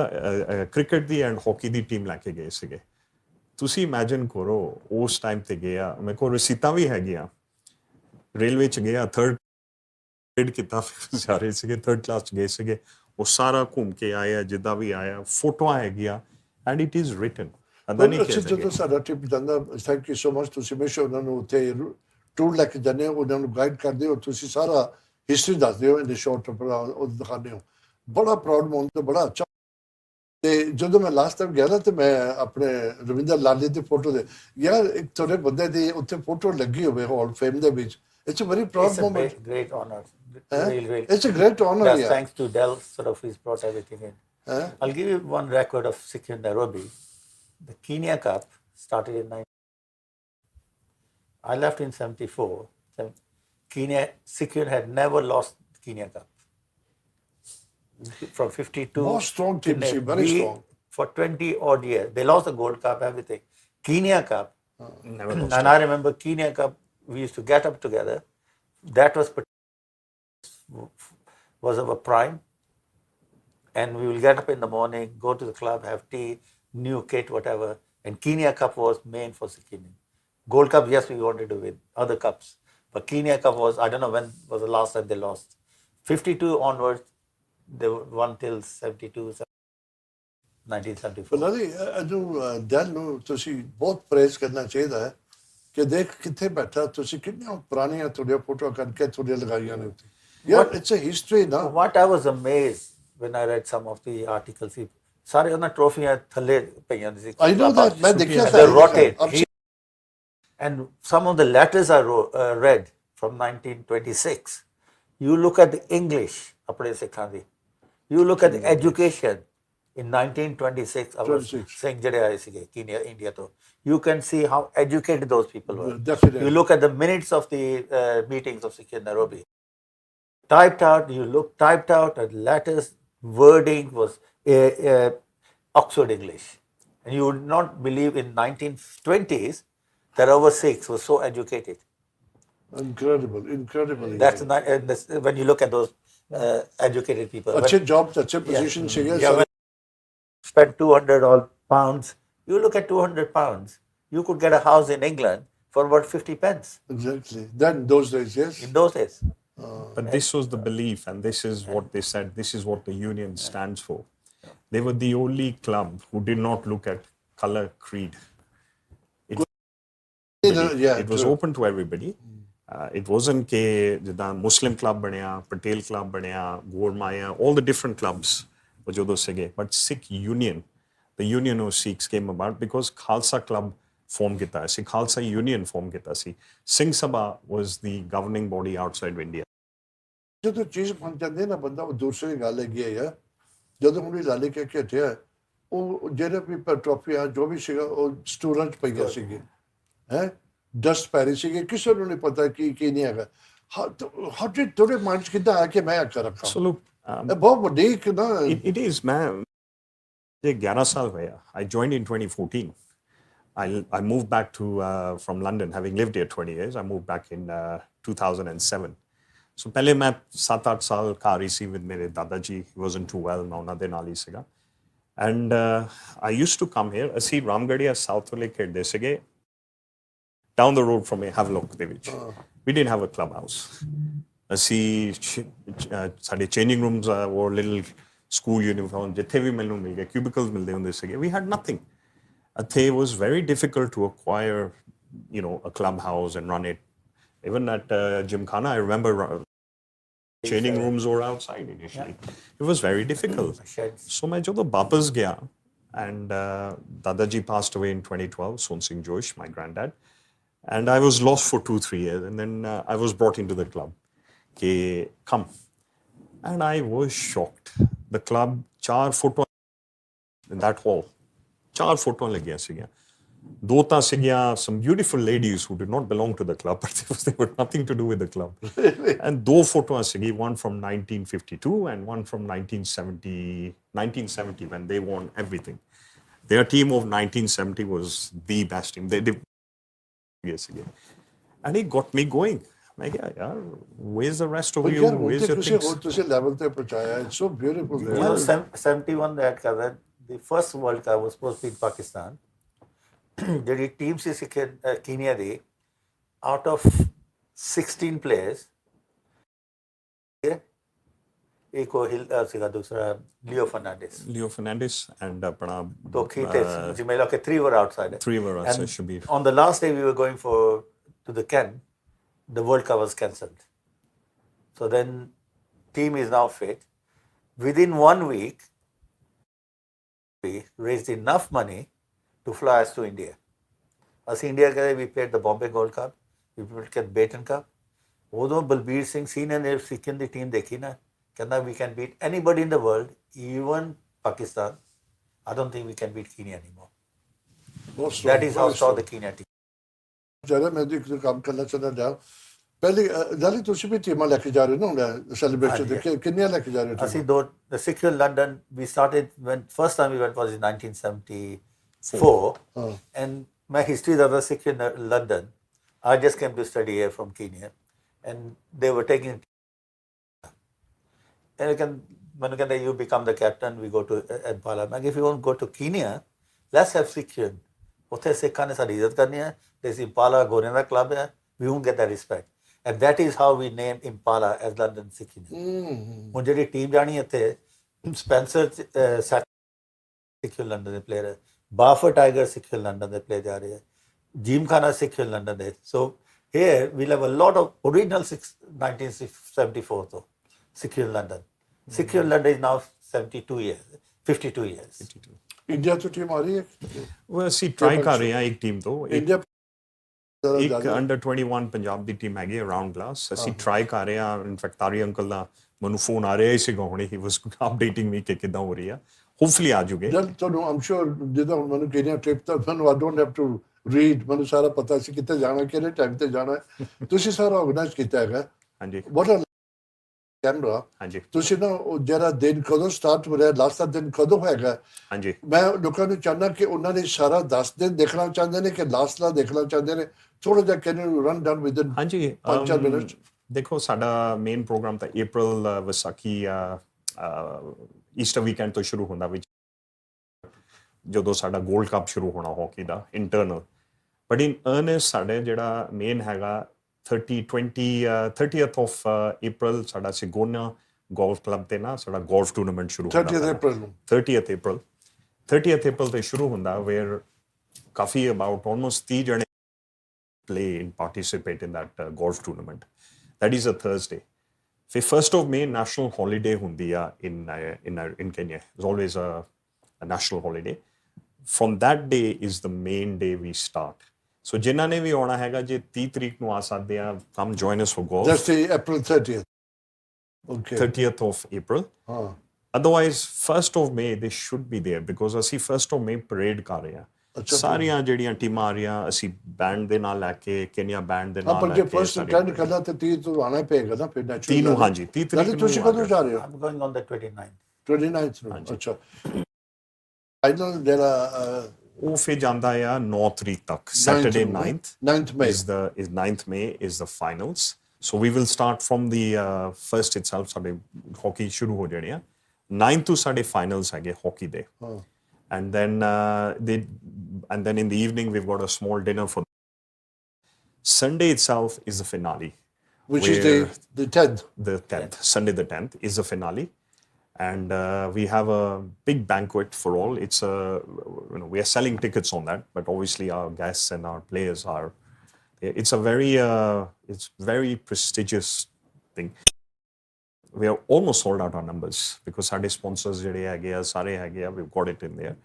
cricket the and hockey the team ਲੈ ਕੇ ਗਏ ਸੀਗੇ। ਤੁਸੀਂ ਇਮੇਜਿਨ ਕਰੋ ਉਸ ਟਾਈਮ ਤੇ ਗਿਆ, ਮੇਰੇ ਕੋਲ ਰਸੀਤਾਂ ਵੀ ਹੈਗੀਆਂ, ਰੇਲਵੇ 'ਚ ਗਿਆ, ਥਰਡ ਗ੍ਰੇਡ ਕੀਤਾ ਸਾਰੇ ਸੀਗੇ, ਥਰਡ ਕਲਾਸ 'ਚ ਗਏ ਸੀਗੇ, ਉਹ ਸਾਰਾ ਘੁੰਮ ਕੇ ਆਇਆ ਜਿੱਦਾਂ ਵੀ ਆਇਆ, ਫੋਟੋਆਂ ਹੈਗੀਆਂ ਐਂਡ ਇਟ ਇਜ਼ ਰਿਟਨ। ਜਦੋਂ ਸਾਡਾ ਟ੍ਰਿਪ ਜਾਂਦਾ, ਥੈਂਕ ਯੂ ਸੋ ਮਚ, ਤੁਸੀਂ ਹਮੇਸ਼ਾ ਉਹਨਾਂ ਨੂੰ ਉੱਥੇ ਟੂਰ ਲੈ ਕੇ ਜਾਂਦੇ ਹੋ, ਉਹਨਾਂ ਨੂੰ ਗਾਈਡ ਕਰਦੇ ਹੋ, ਤੁਸੀਂ ਸਾਰਾ ਹਿਸਟਰੀ ਦੱਸਦੇ ਹੋ, ਇਹਦੇ ਸ਼ੋਰਟ ਉਹ ਦਿਖਾਉਂਦੇ ਹੋ, ਬੜਾ ਪ੍ਰਾਊਡ ਮੂਮੈਂਟ ਤੇ ਬੜਾ ਅੱਛਾ। ਤੇ ਜਦੋਂ ਮੈਂ ਲਾਸਟ ਟਾਈਮ ਗਿਆ ਨਾ, ਤੇ ਮੈਂ ਆਪਣੇ ਰਵਿੰਦਰ ਲਾਲੀ ਦੀ ਫੋਟੋ ਦੇ ਯਾਰ ਇੱਕ ਤੁਹਾਡੇ ਬੰਦੇ ਦੀ ਉੱਥੇ ਫੋਟੋ ਲੱਗੀ ਹੋਵੇ ਹਾਲ ਫੇਮ ਦੇ ਵਿੱਚ, it's a very proud moment. Great honor. It's a great honor. That's thanks to Dell, sort of, he's brought everything in. I'll give you one record of Sikkim Nairobi. The Kenya Cup started in 19. I left in 74. Sikkim had never lost the Kenya Cup. From 52. More strong team, very strong. For 20 odd years. They lost the Gold Cup, everything. Kenya Cup. Never lost. And I remember Kenya Cup, we used to get up together. That was our prime. And we will get up in the morning, go to the club, have tea, new kit, whatever. And Kenya Cup was main for Sikkim. Gold Cup, yes, we wanted to win other cups. But Kenya Cup was, I don't know when was the last time they lost. 52 onwards, they won till 72, 1974. ਬਲਾਲੀ ਅਜੂ ਦਿਲ ਨੂੰ ਤੁਸੀਂ ਬਹੁਤ praise ਕਰਨਾ ਚਾਹੀਦਾ ਹੈ ਕਿ ਦੇਖ ਕਿੱਥੇ ਬੈਠਾ, ਤੁਸੀਂ ਕਿੰਨੀਆਂ ਪੁਰਾਣੀਆਂ ਤੁਹਾਡੀਆਂ ਫੋਟੋਆਂ ਕਰਕੇ ਤੁਹਾਡੀਆਂ ਲਗਾਈਆਂ ਨੇ ਉੱਤੇ। ਯਾਰ ਇਟਸ ਅ ਹਿਸਟਰੀ ਨਾ। What I was amazed when I read some of the articles, ਸਾਰੇ ਉਹਨਾਂ ਟਰੋਫੀਆਂ ਥੱਲੇ ਪਈਆਂ ਸੀ। I know that, ਮੈਂ ਦੇਖਿਆ They're rotted. And some of the letters I read from 1926. You look at the English, ਆਪਣੇ ਸਿੱਖਾਂ ਦੀ। You look at the education in 1926. I was saying ਜਿਹੜੇ ਆਏ ਸੀਗੇ Kenya, India ਤੋਂ। You can see how educated those people were. Definitely. You look at the minutes of the meetings of Sikkim Nairobi. Typed out, and letters, wording was Oxford English. And you would not believe in 1920s that our Sikhs were so educated. Incredible. That's when you look at those educated people. अच्छे jobs, अच्छे positions चाहिए। Yeah, when you spend 200 odd pounds, you look at 200 pounds, you could get a house in England for about 50 pence. Exactly. Then those days, yes. In those days. But this was the belief, and this is what they said, this is what the union stands for. they were the only club who did not look at color, creed. It was open to everybody. It wasn't ke jida Muslim club baniya, Patel club baniya, Gormaya, all the different clubs jodo sige, but Sikh Union, the Union of Sikhs came about because Khalsa club form kita si, Khalsa Union form kita si. Singh Sabha was the governing body outside India. ਜਦੋਂ ਚੀਜ਼ ਬਣ ਜਾਂਦੀ ਹੈ ਨਾ ਬੰਦਾ, ਉਹ ਦੂਸਰੀ ਗੱਲ ਹੈਗੀ ਹੈ ਯਾਰ, ਜਦੋਂ ਹੁਣ ਲਾਲੀ ਕਹਿ ਕੇ ਹਟਿਆ, ਉਹ ਜਿਹੜੇ ਵੀ ਟਰੋਫੀਆਂ ਜੋ ਵੀ ਸੀਗਾ ਉਹ ਸਟੋਰਾਂ 'ਚ ਪਈਆਂ ਸੀਗੇ, ਹੈ ਡਸਟ ਪੈ ਰਹੀ ਸੀਗੀ, ਕਿਸੇ ਨੂੰ ਨਹੀਂ ਪਤਾ ਕੀ ਨਹੀਂ ਹੈਗਾ। ਹਰ ਤੁਹਾਡੇ ਮਾਈਂਡ 'ਚ ਕਿੱਦਾਂ ਆ ਕਿ ਮੈਂ ਆ ਕਰ ਰੱਖਾਂ? So look, ਇਹ ਬਹੁਤ ਵੱਡੀ ਇੱਕ ਨਾ it is, ਮੈਂ 11 ਸਾਲ ਹੋਇਆ। I joined in 2014. I moved back to from London, having lived here 20 years. I moved back in 2007. So ਪਹਿਲੇ ਮੈਂ 7-8 ਸਾਲ ਘਰ ਹੀ ਸੀ with ਮੇਰੇ ਦਾਦਾ ਜੀ। He wasn't too well, ਮੈਂ ਉਹਨਾਂ ਦੇ ਨਾਲ ਹੀ ਸੀਗਾ। And I used to come here. ਅਸੀਂ ਰਾਮਗੜੀਆ ਸਾਊਥ ਵਾਲੇ ਖੇਡਦੇ ਸੀਗੇ, down the road from a Havelock ਦੇ ਵਿੱਚ। We didn't have a club house. ਅਸੀਂ ਸਾਡੇ changing rooms or little school uniform ਜਿੱਥੇ ਵੀ ਮੈਨੂੰ ਮਿਲ ਗਏ, cubicles ਮਿਲਦੇ ਹੁੰਦੇ ਸੀਗੇ। We had nothing. It was very difficult to acquire, a clubhouse and run it. Even at Gymkhana, I remember changing rooms were outside initially. It was very difficult. So I ਜਦੋਂ ਵਾਪਸ ਗਿਆ, and Dadaji passed away in 2012, Son Singh Josh, my granddad, and I was lost for 2-3 years, and then I was brought into the club. Come. And I was shocked. The club, 4 photos in that hall. 4 photos ਲੱਗੀਆਂ ਸੀਗੀਆਂ। ਦੋ ਤਾਂ ਸੀਗੀਆਂ some beautiful ladies who did not belong to the club, but they were nothing to do with the club. And ਦੋ ਫੋਟੋਆਂ ਸੀਗੀ, one from 1952 and one from 1970 when they won everything. Their team of 1970 was the best team. They did yes again. And it got me going. ਮੈਂ ਕਿਹਾ ਯਾਰ, where's the rest of you? Where's your things? ਤੁਸੀਂ level ਤੇ ਪਹੁੰਚਾਇਆ। It's so beautiful. You know, 71 that cover, the first World Cup was supposed to be in Pakistan. ਜਿਹੜੀ team C Kenya the, out of 16 players, ਇੱਕ ਉਹ ਸੀਗਾ, ਦੂਸਰਾ ਲਿਓ Fernandes and ਆਪਣਾ तो जिसमें लोग 3 were outside. 3 were outside, Shabir. On the last day we were going to the Ken, the World Cup was cancelled. So then team is now fit. Within 1 week we raised enough money to fly us to India. As India gਏ, we played the Bombay Gold Cup, we played Baton Cup. ਉਦੋਂ Balbir Singh senior ਨੇ ਸਿੱਕਮ ਦੀ team ਦੇਖੀ ਨਾ, ਕਹਿੰਦਾ we can beat anybody in the world, even Pakistan. I don't think we can beat Kenya anymore. That is how I saw the Kenya team. ਜਦੋਂ ਮੈਂ ਇੱਕ ਕੰਮ ਕਰਨਾ ਚਾਹੁੰਦਾ ਜਾ, ਪਹਿਲੀ ਜਾਲੀ ਤੁਸੀਂ ਵੀ ਟੀਮਾਂ ਲੈ ਕੇ ਜਾ ਰਹੇ ਹੋ ਨਾ ਸੈਲੀਬ੍ਰੇਸ਼ਨ ਦੇ, ਕਿੰਨੀਆਂ ਲੈ ਕੇ ਜਾ ਰਹੇ ਹੋ? ਅਸੀਂ ਦੋ, ਸਿੱਖ London we started when first time we went was in 1974. And my history that was Sikh in London. I just came to study here from Kenya, and they were taking. And when you become the captain, we go to Impala. If you want to go to Kenya, let's have Sikhian. ਉੱਥੇ ਸਿੱਖਾਂ ਨੇ ਸਾਡੀ ਇੱਜ਼ਤ ਕਰਨੀ ਹੈ। This Impala ਗੋਰਿਆਂ ਦਾ club ਹੈ. We won't get that respect. And that is how we named Impala as London Sikh Union. ਹੁਣ ਜਿਹੜੀ ਟੀਮ ਜਾਣੀ ਇੱਥੇ, ਸਪੈਂਸਰ ਸਿੱਖ ਲੰਡਨ ਦੇ ਪਲੇਅਰ ਹੈ, ਬਾਫਰ ਟਾਈਗਰ ਸਿੱਖ ਲੰਡਨ ਦੇ ਪਲੇਅਰ ਜਾ ਰਹੇ ਹੈ, ਜਿਮਖਾਨਾ ਸਿੱਖ ਲੰਡਨ ਦੇ। So here we'll have a lot of original 1974 ਤੋਂ Sikh London. Sikh London is now 52 years, 52 years. India ਤੋਂ ਟੀਮ ਆ ਰਹੀ ਹੈ? ਉਹ ਅਸੀਂ ਟਰਾਈ ਕਰ ਰਹੇ ਹਾਂ ਇੱਕ ਟੀਮ ਤੋਂ। ਇੰਡੀਆ ਇੱਕ ਅੰਡਰ 21 ਪੰਜਾਬ ਦੀ ਟੀਮ ਹੈਗੀ ਅਰਾਊਂਡ ਗਲਾਸ। ਅਸੀਂ ਟਰਾਈ ਕਰ ਰਹੇ ਹਾਂ। ਇਨਫੈਕਟ ਤਾਰੀ ਅੰਕਲ ਦਾ ਮੈਨੂੰ ਫੋਨ ਆ ਰਿਹਾ ਹੀ ਸੀਗਾ ਹੁਣੇ, ਹੀ ਵਾਸ ਅਪਡੇਟਿੰਗ ਮੀ ਕਿ ਕਿੱਦਾਂ ਹੋ ਰਹੀ ਆ। ਹੋਪਫੁਲੀ ਆ ਜੂਗੇ। ਤੁਹਾਨੂੰ ਆਮ ਸ਼ੋਰ ਜਿੱਦਾਂ ਹੁਣ ਮੈਨੂੰ ਕੇਨੀਆ ਟ੍ਰਿਪ ਤਾਂ ਮੈਨੂੰ I don't have to read, ਮੈਨੂੰ ਸਾਰਾ ਪਤਾ ਸੀ ਕਿੱਥੇ ਜਾਣਾ, ਕਿਹੜੇ ਟਾਈਮ ਤੇ ਜਾਣਾ। ਤੁਸੀਂ ਸਾਰਾ ਆਰਗੇਨਾਈਜ਼ ਕੀਤਾ ਹੈਗਾ? ਹਾਂਜੀ। ਵਾਟ ਕੈਮਰਾ? ਹਾਂਜੀ। ਤੁਸੀਂ ਨਾ ਜਿਹੜਾ ਦਿਨ ਕਦੋਂ ਸਟਾਰਟ ਹੋ ਰਿਹਾ, ਲਾਸਟ ਦਾ ਦਿਨ ਕਦੋਂ ਹੈਗਾ? ਹਾਂਜੀ। ਮੈਂ ਲੋਕਾਂ ਨੂੰ ਚਾਹੁੰਦਾ ਕਿ ਉਹਨਾਂ ਨੇ ਸਾਰਾ 10 ਦਿਨ ਦੇਖਣਾ ਚਾਹੁੰਦੇ ਨੇ ਕਿ ਲਾਸਟ ਦਾ ਦੇਖਣਾ ਚਾਹੁੰਦੇ ਨੇ? ਥੋੜਾ ਜਿਹਾ can you run down with in 5-4 minute? ਦੇਖੋ, ਸਾਡਾ ਮੇਨ ਪ੍ਰੋਗਰਾਮ ਤਾਂ April ਵਿਸਾਖੀ ਈਸਟਰ ਵੀਕਐਂਡ ਤੋਂ ਸ਼ੁਰੂ ਹੁੰਦਾ, ਵਿੱਚ ਜਦੋਂ ਸਾਡਾ ਗੋਲਡ ਕੱਪ ਸ਼ੁਰੂ ਹੋਣਾ hockey the internal. But in Ernst ਸਾਡੇ ਜਿਹੜਾ ਮੇਨ ਹੈਗਾ 30th of April ਸਾਡਾ ਸਿਗੋਨਾ ਗੋਲਫ ਕਲੱਬ ਤੇ ਨਾ ਸਾਡਾ ਗੋਲਫ ਟੂਰਨਾਮੈਂਟ ਸ਼ੁਰੂ ਹੁੰਦਾ 30th April ਨੂੰ 30th April 30th April ਤੇ ਸ਼ੁਰੂ ਹੁੰਦਾ ਵੇਅਰ ਕਾਫੀ ਅਬਾਊਟ ਆਲਮੋਸਟ 30 ਜਣੇ play and participate in that golf tournament. That is a Thursday. For 1st of May, national holiday hundiya in Kenya. It's always a national holiday. From that day is the main day we start. So ਜਿਨ੍ਹਾਂ ਨੇ ਵੀ ਆਉਣਾ ਹੈਗਾ ਜੇ 30 ਤਰੀਕ ਨੂੰ ਆ ਸਕਦੇ ਆ come join us for golf. That's the April 30th. Okay. 30th of April. Otherwise 1st of May they should be there because ਅਸੀਂ 1st of May parade ਕਰ ਰਹੇ ਆ ਸਾਰੀਆਂ ਜਿਹੜੀਆਂ ਟੀਮਾਂ ਆ ਰਹੀਆਂ ਅਸੀਂ ਬੈਂਡ ਦੇ ਨਾਲ ਲੈ ਕੇ ਕੇਨੀਆ ਬੈਂਡ ਦੇ ਨਾਲ ਲੈ ਕੇ ਫਸਟ ਅਟੈਂਡ ਕਰਨਾ ਤੇ 30 ਤੋਂ ਆਣਾ ਪਏਗਾ ਨਾ ਫਿਰ ਨੈਚੁਰਲ 30 ਨੂੰ ਹਾਂਜੀ 30 ਤਰੀਕ ਨੂੰ ਤੁਸੀਂ ਕਦੋਂ ਜਾ ਰਹੇ ਹੋ I'm going on the 29th. 29th ਨੂੰ ਅੱਛਾ ਫਾਈਨਲ ਜਿਹੜਾ ਉਹ ਫਿਰ ਜਾਂਦਾ ਆ 9 ਤਰੀਕ ਤੱਕ Saturday 9th May is 9th May is the finals so we will start from the first itself ਸਾਡੇ ਹਾਕੀ ਸ਼ੁਰੂ ਹੋ ਜਾਣੀ ਆ 9th ਤੋਂ ਸਾਡੇ ਫਾਈਨਲਸ ਹੈਗੇ ਹਾਕੀ ਦੇ and then in the evening we've got a small dinner for Sunday itself is the finale which is the 10th Sunday the 10th is the finale and we have a big banquet for all it's we are selling tickets on that but obviously our guests and our players are it's a very prestigious thing we are almost sold out our numbers because our sponsors we've got it in there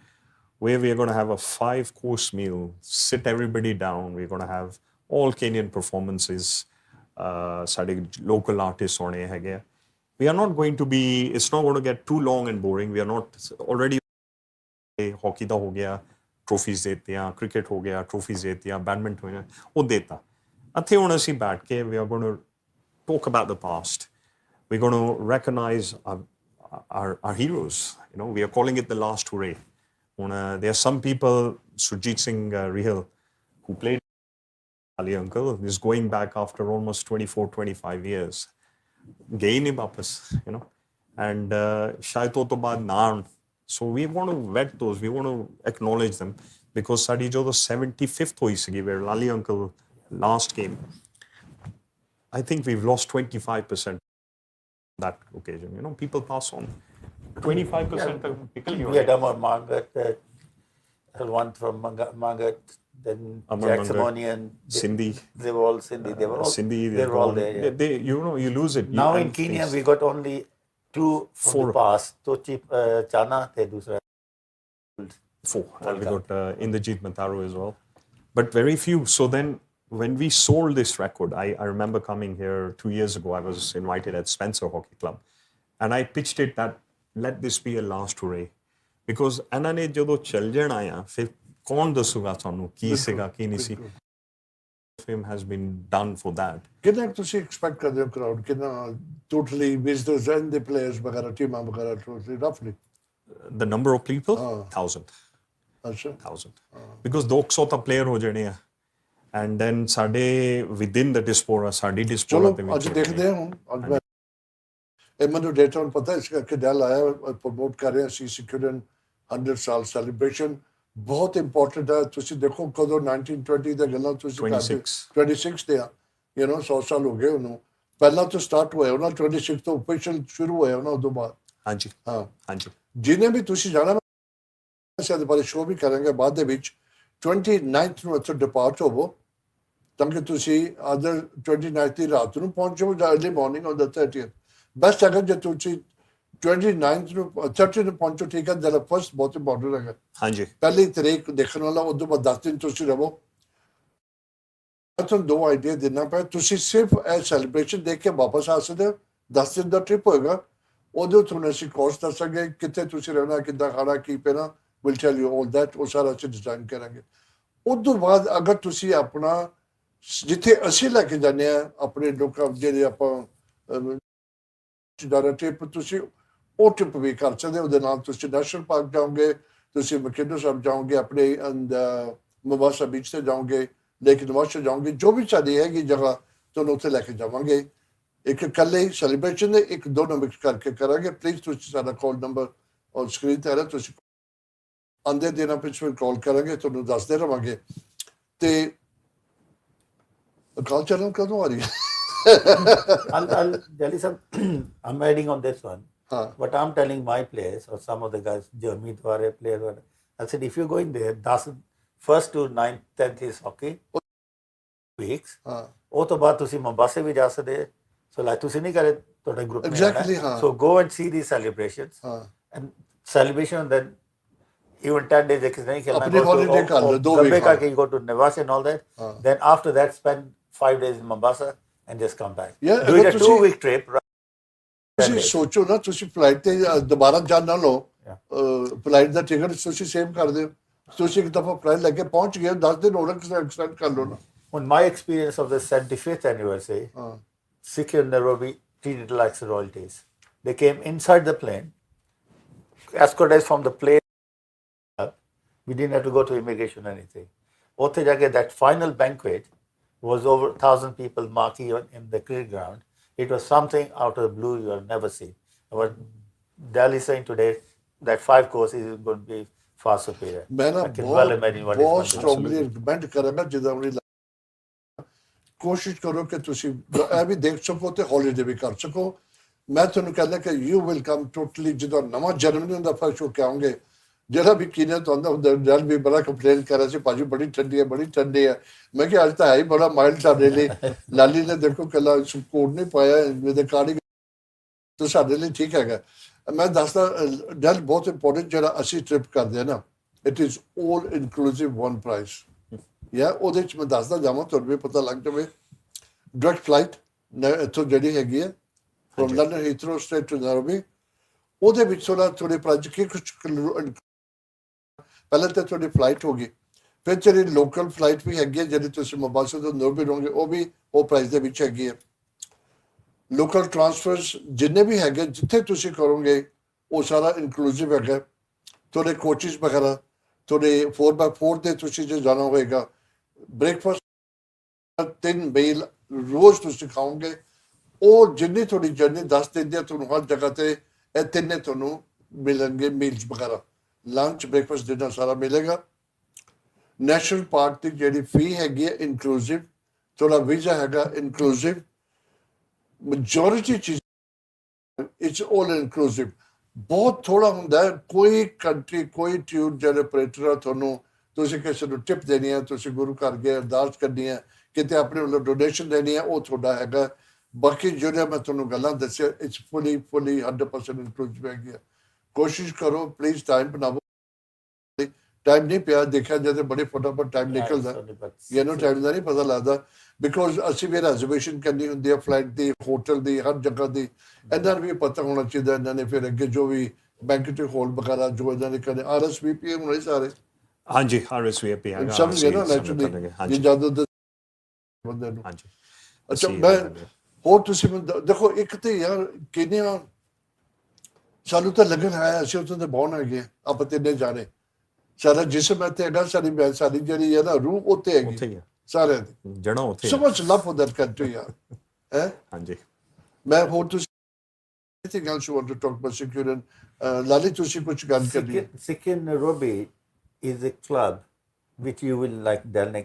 where we are going to have a 5-course meal sit everybody down we're going to have all Kenyan performances local artists we are not going to be it's not going to get too long and boring we are not already hockey da ho gaya trophies dete hain cricket ho gaya trophies dete hain badminton ho deta athe hun assi baith ke we are going to talk about the past we're going to recognize our heroes. We are calling it the last hooray. There are some people, Surjit Singh Rihal, who played Ali Uncle, is going back after almost 24, 25 years. Gain him wapas, and shayad to baad naan. So we want to vet those, we want to acknowledge them because sadi jo 75th hoi sigi where Ali Uncle last came. I think we've lost 25%. That occasion people pass on 25% we had Amar Mangat one from Mangat then Jack Simonian Sindhi they were all Sindhi they were all Sindhi they were all there they you lose it now in Kenya we got only 2 for the past to cheap Chana the dusra 4 and we got Indrajit Matharu as well but very few so then when we sold this record, I remember coming here 2 years ago. I was invited at Spencer Hockey Club, and I pitched it that let this be a last hooray, because ਇਹਨਾਂ ਨੇ ਜਦੋਂ ਚੱਲ ਜਾਣਾ ਆ ਫਿਰ ਕੌਣ ਦੱਸੂਗਾ ਤੁਹਾਨੂੰ ਕੀ ਸੀਗਾ ਕੀ ਨਹੀਂ ਸੀ film has been done for that. ਕਿੰਨਾ ਤੁਸੀਂ ਐਕਸਪੈਕਟ ਕਰਦੇ ਹੋ ਕਰਾਊਡ ਕਿੰਨਾ ਟੋਟਲੀ ਵਿਜ਼ਿਟਰਸ ਐਂਡ ਦੇ ਪਲੇਅਰਸ ਵਗੈਰਾ ਟੀਮਾਂ ਵਗੈਰਾ totally ਰਫਲੀ The number of people 1000 ਅੱਛਾ 1000 because 200 ਤਾਂ ਪਲੇਅਰ ਹੋ ਜਾਣੇ ਆ and then ਸਾਡੇ within the diaspora ਸਾਡੀ diaspora ਦੇ ਵਿੱਚ ਅੱਜ ਦੇਖਦੇ ਹਾਂ ਹੁਣ ਅੱਜ ਮੈਂ ਇਹ ਮੈਨੂੰ ਡੇਟਾ ਨੂੰ ਪਤਾ ਇਸ ਕਰਕੇ ਡੈਲ ਆਇਆ ਪ੍ਰਮੋਟ ਕਰ ਰਿਹਾ ਸੀ ਸਿਕਿਉਰਨ 100 ਸਾਲ ਸੈਲੀਬ੍ਰੇਸ਼ਨ ਬਹੁਤ ਇੰਪੋਰਟੈਂਟ ਹੈ ਤੁਸੀਂ ਦੇਖੋ ਕਦੋਂ 1920 ਦੇ ਗੱਲਾਂ ਤੁਸੀਂ 26 ਤੇ ਆ 100 ਸਾਲ ਹੋ ਗਏ ਉਹਨੂੰ ਪਹਿਲਾਂ ਤੋਂ ਸਟਾਰਟ ਹੋਇਆ ਉਹਨਾਂ 26 ਤੋਂ official ਸ਼ੁਰੂ ਹੋਇਆ ਉਹਨਾਂ ਉਦੋਂ ਬਾਅਦ ਹਾਂਜੀ ਹਾਂਜੀ ਜਿਹਨੇ ਵੀ ਤੁਸੀਂ ਜਾਣਾ ਸ਼ਾਇਦ ਬਾਰੇ ਸ਼ੋਅ ਵੀ ਕਰਾਂਗੇ ਬਾਅਦ ਦੇ ਵਿੱਚ 29th ਨੂੰ ਇੱਥੋਂ ਡਿਪਾਰਟ ਹੋਵੋ ਤਾਂ ਕਿ ਤੁਸੀਂ ਅਦਰ 29th ਦੀ ਰਾਤ ਨੂੰ ਪਹੁੰਚੋ early morning on the 30th best ਅਗਰ ਜੇ ਤੁਸੀਂ 29th ਨੂੰ 30 ਨੂੰ ਪਹੁੰਚੋ ਠੀਕ ਹੈ ਜਿਹੜਾ ਫਸਟ ਬਹੁਤ ਇੰਪੋਰਟੈਂਟ ਹੈਗਾ ਹਾਂਜੀ ਪਹਿਲੀ ਤਰੀਕ ਦੇਖਣ ਵਾਲਾ ਉਦੋਂ ਬਾਅਦ 10 ਦਿਨ ਤੁਸੀਂ ਰਹੋ ਤੁਹਾਨੂੰ 2 ਆਈਡੀਆ ਦੇਣਾ ਪਿਆ ਤੁਸੀਂ ਸਿਰਫ ਇਹ ਸੈਲੀਬ੍ਰੇਸ਼ਨ ਦੇਖ ਕੇ ਵਾਪਸ ਆ ਸਕਦੇ ਹੋ 10 ਦਿਨ ਦਾ ਟ੍ਰਿਪ ਹੋਏਗਾ ਉਹਦੇ ਤੁਹਾਨੂੰ ਅਸੀਂ ਕੋਰਸ ਦੱਸਾਂਗੇ ਕਿੱਥੇ ਤੁਸੀਂ ਰਹਿਣਾ ਕਿੱਦਾਂ ਖਾਣਾ ਕੀ ਪੀਣਾ we'll tell you all that ਉਹ ਸਾਰਾ ਅਸੀਂ ਡਿਜ਼ਾਈਨ ਕਰਾਂਗੇ ਉਸ ਤੋਂ ਬਾਅਦ ਅਗਰ ਤੁਸੀਂ ਆਪਣਾ ਜਿੱਥੇ ਅਸੀਂ ਲੈ ਕੇ ਜਾਂਦੇ ਆ ਆਪਣੇ ਲੋਕਾਂ ਜਿਹੜੇ ਆਪਾਂ ਜਿਹੜਾ ਟ੍ਰਿਪ ਤੁਸੀਂ ਉਹ ਟ੍ਰਿਪ ਵੀ ਕਰ ਸਕਦੇ ਉਹਦੇ ਨਾਲ ਤੁਸੀਂ ਨੈਸ਼ਨਲ ਪਾਰਕ ਜਾਓਗੇ ਤੁਸੀਂ ਮਕੇਡੋ ਸਾਹਿਬ ਜਾਓਗੇ ਆਪਣੇ ਮਵਾਸਾ ਬੀਚ ਤੇ ਜਾਓਗੇ ਲੇਕ ਨਵਾਸ਼ਾ ਜਾਓਗੇ ਜੋ ਵੀ ਸਾਡੀ ਹੈਗੀ ਜਗ੍ਹਾ ਤੁਹਾਨੂੰ ਉੱਥੇ ਲੈ ਕੇ ਜਾਵਾਂਗੇ ਇੱਕ ਇਕੱਲੇ ਸੈਲੀਬ੍ਰੇਸ਼ਨ ਦੇ 1-2 ਮਿਕਸ ਕਰਕੇ ਕਰਾਂਗੇ ਪਲੀਜ਼ ਤੁਸੀਂ ਸਾਡਾ ਕਾਲ ਨੰਬਰ ਔਰ ਸਕਰੀਨ ਤੇ ਆ ਤੁਸੀਂ ਆਂਦੇ ਦਿਨਾਂ ਪਿੱਛੇ ਕਾਲ ਕਰਾਂਗੇ ਤੁਹਾਨੂੰ ਦੱਸਦੇ ਰਵਾਂਗੇ ਤੇ ਅਕਾਲ ਚੱਲਣ ਕਦੋਂ ਆ ਰਹੀ ਹੈ I'll tell you some. I'm adding on this one. Huh. What I'm telling my players or some of the guys, Jermeet ware players, I said if you're going there, first to 9th, 10th is hockey. Weeks. ਉਹ ਤੋਂ ਬਾਅਦ ਤੁਸੀਂ ਮੰਬਾਸੇ ਵੀ ਜਾ ਸਕਦੇ so like ਤੁਸੀਂ ਨਹੀਂ ਕਰੇ ਤੁਹਾਡੇ ਗਰੁੱਪ ਨੇ Exactly, so go and see these celebrations and celebration then even 10 days ਇੱਕ ਨਹੀਂ ਖੇਲਣਾ ਆਪਣੀ holiday ਕਰ ਲਓ 2 week ਕਰਕੇ you go to Nevada and all that then after that spend 5 days in Mombasa and just come back do it a 2-week trip ਤੁਸੀਂ ਸੋਚੋ ਨਾ ਤੁਸੀਂ ਫਲਾਈਟ ਤੇ ਦੁਬਾਰਾ ਜਾਣ ਨਾ ਲਓ ਫਲਾਈਟ ਦਾ ਟਿਕਟ ਤੁਸੀਂ ਸੇਵ ਕਰ ਦਿਓ ਤੁਸੀਂ ਇੱਕ ਦਫਾ ਫਲਾਈਟ ਲੈ ਕੇ ਪਹੁੰਚ ਗਏ 10 ਦਿਨ ਹੋਰ ਐਕਸਟੈਂਡ ਕਰ ਲਓ ਨਾ on my experience of the 75th anniversary Sikh and Nairobi treated like royalties. They came inside the plane, escorted us from the plane. We didn't have to go to immigration or anything. Otte jage that final banquet was over 1,000 people marquee in the cricket ground. It was something out of the blue you have never seen. What Delhi is saying today, that 5 course is going to be far superior. I can well imagine what ਬਹੁਤ strongly recommend ਕਰਾਂਗਾ ਜਦੋਂ ਵੀ ਕੋਸ਼ਿਸ਼ ਕਰੋ ਕਿ ਤੁਸੀਂ ਇਹ ਵੀ ਦੇਖ ਸਕੋ ਤੇ ਹੌਲੀਡੇ ਵੀ ਕਰ ਸਕੋ ਮੈਂ ਤੁਹਾਨੂੰ ਕਹਿੰਦਾ ਕਿ ਯੂ ਵਿਲ ਕਮ ਟੋਟਲੀ ਜਦੋਂ ਨਵਾਂ ਜਨਮ ਦਿਨ ਦਾ ਫਰਸ਼ ਹੋ ਕੇ ਆਉਂਗੇ ਜਿਹੜਾ ਵੀ ਕੀਨੇ ਤੋਂ ਆਉਂਦਾ ਜਲ ਵੀ ਬੜਾ ਕੰਪਲੇਨ ਕਰ ਰਿਹਾ ਸੀ ਭਾਜੀ ਬੜੀ ਠੰਡੀ ਹੈ ਮੈਂ ਕਿਹਾ ਅੱਜ ਤਾਂ ਹੈ ਹੀ ਬੜਾ ਮਾਈਲਡ ਸਾਡੇ ਲਈ ਲਾਲੀ ਨੇ ਦੇਖੋ ਕੱਲਾ ਕੋਟ ਨਹੀਂ ਪਾਇਆ ਇਹਦੇ ਕਾੜੀ ਤਾਂ ਸਾਡੇ ਲਈ ਠੀਕ ਹੈਗਾ ਮੈਂ ਦੱਸਦਾ ਜਲ ਬਹੁਤ ਇੰਪੋਰਟੈਂਟ ਜਿਹੜਾ ਅਸੀਂ ਟ੍ਰਿਪ ਕਰਦੇ ਆ ਨਾ it is all inclusive one price ਉਹਦੇ ਚ ਮੈਂ ਦੱਸਦਾ ਜਾਵਾਂ ਤੁਹਾਨੂੰ ਵੀ ਪਤਾ ਲੱਗ ਜਾਵੇ ਡਾਇਰੈਕਟ ਫਲਾਈਟ ਇੱਥੋਂ ਜਿਹੜੀ ਹੈਗੀ ਹੈ from London Heathrow straight to Nairobi ਉਹਦੇ ਵਿੱਚ ਥੋੜੇ ਪ੍ਰਾਈਸ ਕੀ ਕੁਝ ਪਹਿਲਾਂ ਤਾਂ ਤੁਹਾਡੀ ਫਲਾਈਟ ਹੋ ਗਈ ਫਿਰ ਜਿਹੜੀ ਲੋਕਲ ਫਲਾਈਟ ਵੀ ਹੈਗੀ ਹੈ ਜਿਹੜੀ ਤੁਸੀਂ ਮੁੰਬਾਸਾ ਤੋਂ ਨੈਰੋਬੀ ਰਹੋਗੇ ਉਹ ਵੀ ਉਹ ਪ੍ਰਾਈਸ ਦੇ ਵਿੱਚ ਹੈਗੀ ਹੈ ਲੋਕਲ ਟ੍ਰਾਂਸਫਰਸ ਜਿੰਨੇ ਵੀ ਹੈਗੇ ਜਿੱਥੇ ਤੁਸੀਂ ਕਰੋਗੇ ਉਹ ਸਾਰਾ ਇਨਕਲੂਸਿਵ ਹੈਗਾ ਤੁਹਾਡੇ ਕੋਚਿਸ ਵਗੈਰਾ ਤੁਹਾਡੇ 4x4 ਤੇ ਤੁਸੀਂ ਜੇ ਜਾਣਾ ਹੋਏਗਾ ਬ੍ਰੇਕਫਾਸਟ 3 ਮੀਲ ਰੋਜ਼ ਤੁਸੀਂ ਖਾਓਗੇ ਉਹ ਜਿੰਨੀ ਤੁਹਾਡੀ ਜਰਨੀ ਦੱਸ ਦਿੰਦੀ ਹੈ ਤੁਹਾਨੂੰ ਹਰ ਜਗ੍ਹਾ ਤੇ ਇਹ ਤਿੰਨੇ ਤੁਹਾਨੂੰ ਮਿਲਣਗੇ ਮੀਲਸ ਵਗੈਰਾ ਲੰਚ ਬ੍ਰੇਕਫਾਸਟ ਡਿਨਰ ਸਾਰਾ ਮਿਲੇਗਾ ਨੈਸ਼ਨਲ ਪਾਰਕ ਦੀ ਜਿਹੜੀ ਫੀ ਹੈਗੀ ਹੈ ਇਨਕਲੂਸਿਵ ਤੁਹਾਡਾ ਵੀਜ਼ਾ ਹੈਗਾ ਇਨਕਲੂਸਿਵ ਮੈਜੋਰਿਟੀ ਚੀਜ਼ ਇਟਸ ਆਲ ਇਨਕਲੂਸਿਵ ਬਹੁਤ ਥੋੜਾ ਹੁੰਦਾ ਹੈ ਕੋਈ ਕੰਟਰੀ ਕੋਈ ਟੂਰ ਜਿਹੜੇ ਆਪਰੇਟਰ ਆ ਤੁਹਾਨੂੰ ਤੁਸੀਂ ਕਿਸੇ ਨੂੰ ਟਿਪ ਦੇਣੀ ਹੈ ਤੁਸੀਂ ਗੁਰੂ ਘਰ ਗਏ ਅਰਦਾਸ ਕਰਨੀ ਹੈ ਕਿਤੇ ਆਪਣੇ ਵੱਲੋਂ ਡੋਨੇਸ਼ਨ ਦੇਣੀ ਹੈ ਉਹ ਤੁਹਾਡਾ ਹੈਗਾ ਬਾਕੀ ਜਿਹੜੇ ਮੈਂ ਤੁਹਾਨੂੰ ਗੱਲਾਂ ਦੱਸਿਆ ਇਟਸ ਫੁੱਲੀ 100% ਇਨਕਲੂਸਿਵ ਹੈਗੀ ਹੈ ਕੋਸ਼ਿਸ਼ ਕਰੋ ਪਲੀਜ਼ ਟਾਈਮ ਬਣਾਓ ਟਾਈਮ ਨਹੀਂ ਪਿਆ ਦੇਖਿਆ ਜਦੋਂ ਬੜੇ ਫਟਾਫਟ ਟਾਈਮ ਨਿਕਲਦਾ ਇਹਨੂੰ ਟਾਈਮ ਦਾ ਨਹੀਂ ਪਤਾ ਲੱਗਦਾ ਬਿਕੋਜ਼ ਅਸੀਂ ਵੀ ਰਿਜ਼ਰਵੇਸ਼ਨ ਕਰਨੀ ਹੁੰਦੀ ਹੈ ਫਲਾਈਟ ਦੀ ਹੋਟਲ ਦੀ ਹਰ ਜਗ੍ਹਾ ਦੀ ਇਹਨਾਂ ਨੂੰ ਵੀ ਪਤਾ ਹੋਣਾ ਚਾਹੀਦਾ ਇਹਨਾਂ ਨੇ ਫਿਰ ਅੱਗੇ ਜੋ ਵੀ ਬੈਂਕਟ ਹਾਲ ਵਗੈਰਾ ਜੋ ਇਹਨਾਂ ਨੇ ਕਰਨੇ RSVP ਹੋਣੇ ਸਾਰੇ ਹਾਂਜੀ RSVP ਹੈਗਾ ਸਮਝ ਗਏ ਨਾ ਨੈਚੁਰਲੀ ਜਦੋਂ ਬੰਦੇ ਨੂੰ ਹਾਂਜੀ ਅੱਛਾ ਮੈਂ ਹੋਰ ਤੁਸੀਂ ਦੇਖੋ ਇੱਕ ਤੇ ਯਾਰ ਕਿੰਨੀਆਂ ਸਾਨੂੰ ਤਾਂ ਲੱਗਣ ਆਇਆ ਅਸੀਂ ਉੱਥੇ ਤੇ ਬੌਨ ਹੈਗੇ ਆਪਾਂ ਤਿੰਨੇ ਜਾਣੇ ਸਾਰਾ ਜਿਸਮ ਇੱਥੇ ਹੈਗਾ ਸਾਡੀ ਜਿਹੜੀ ਹੈ ਨਾ ਰੂਹ ਉੱਥੇ ਹੈਗੀ ਸਾਰਿਆਂ ਦੀ ਜਣਾ ਉੱਥੇ so much love for that country ਯਾਰ ਹੈ ਹਾਂਜੀ ਮੈਂ ਹੋਰ ਤੁਸੀਂ anything else you want to talk about security ਲਾਲੀ ਤੁਸੀਂ ਕੁਝ ਗੱਲ ਕਰਨੀ ਹੈ Sikh Nairobi is a club which you will like Delhi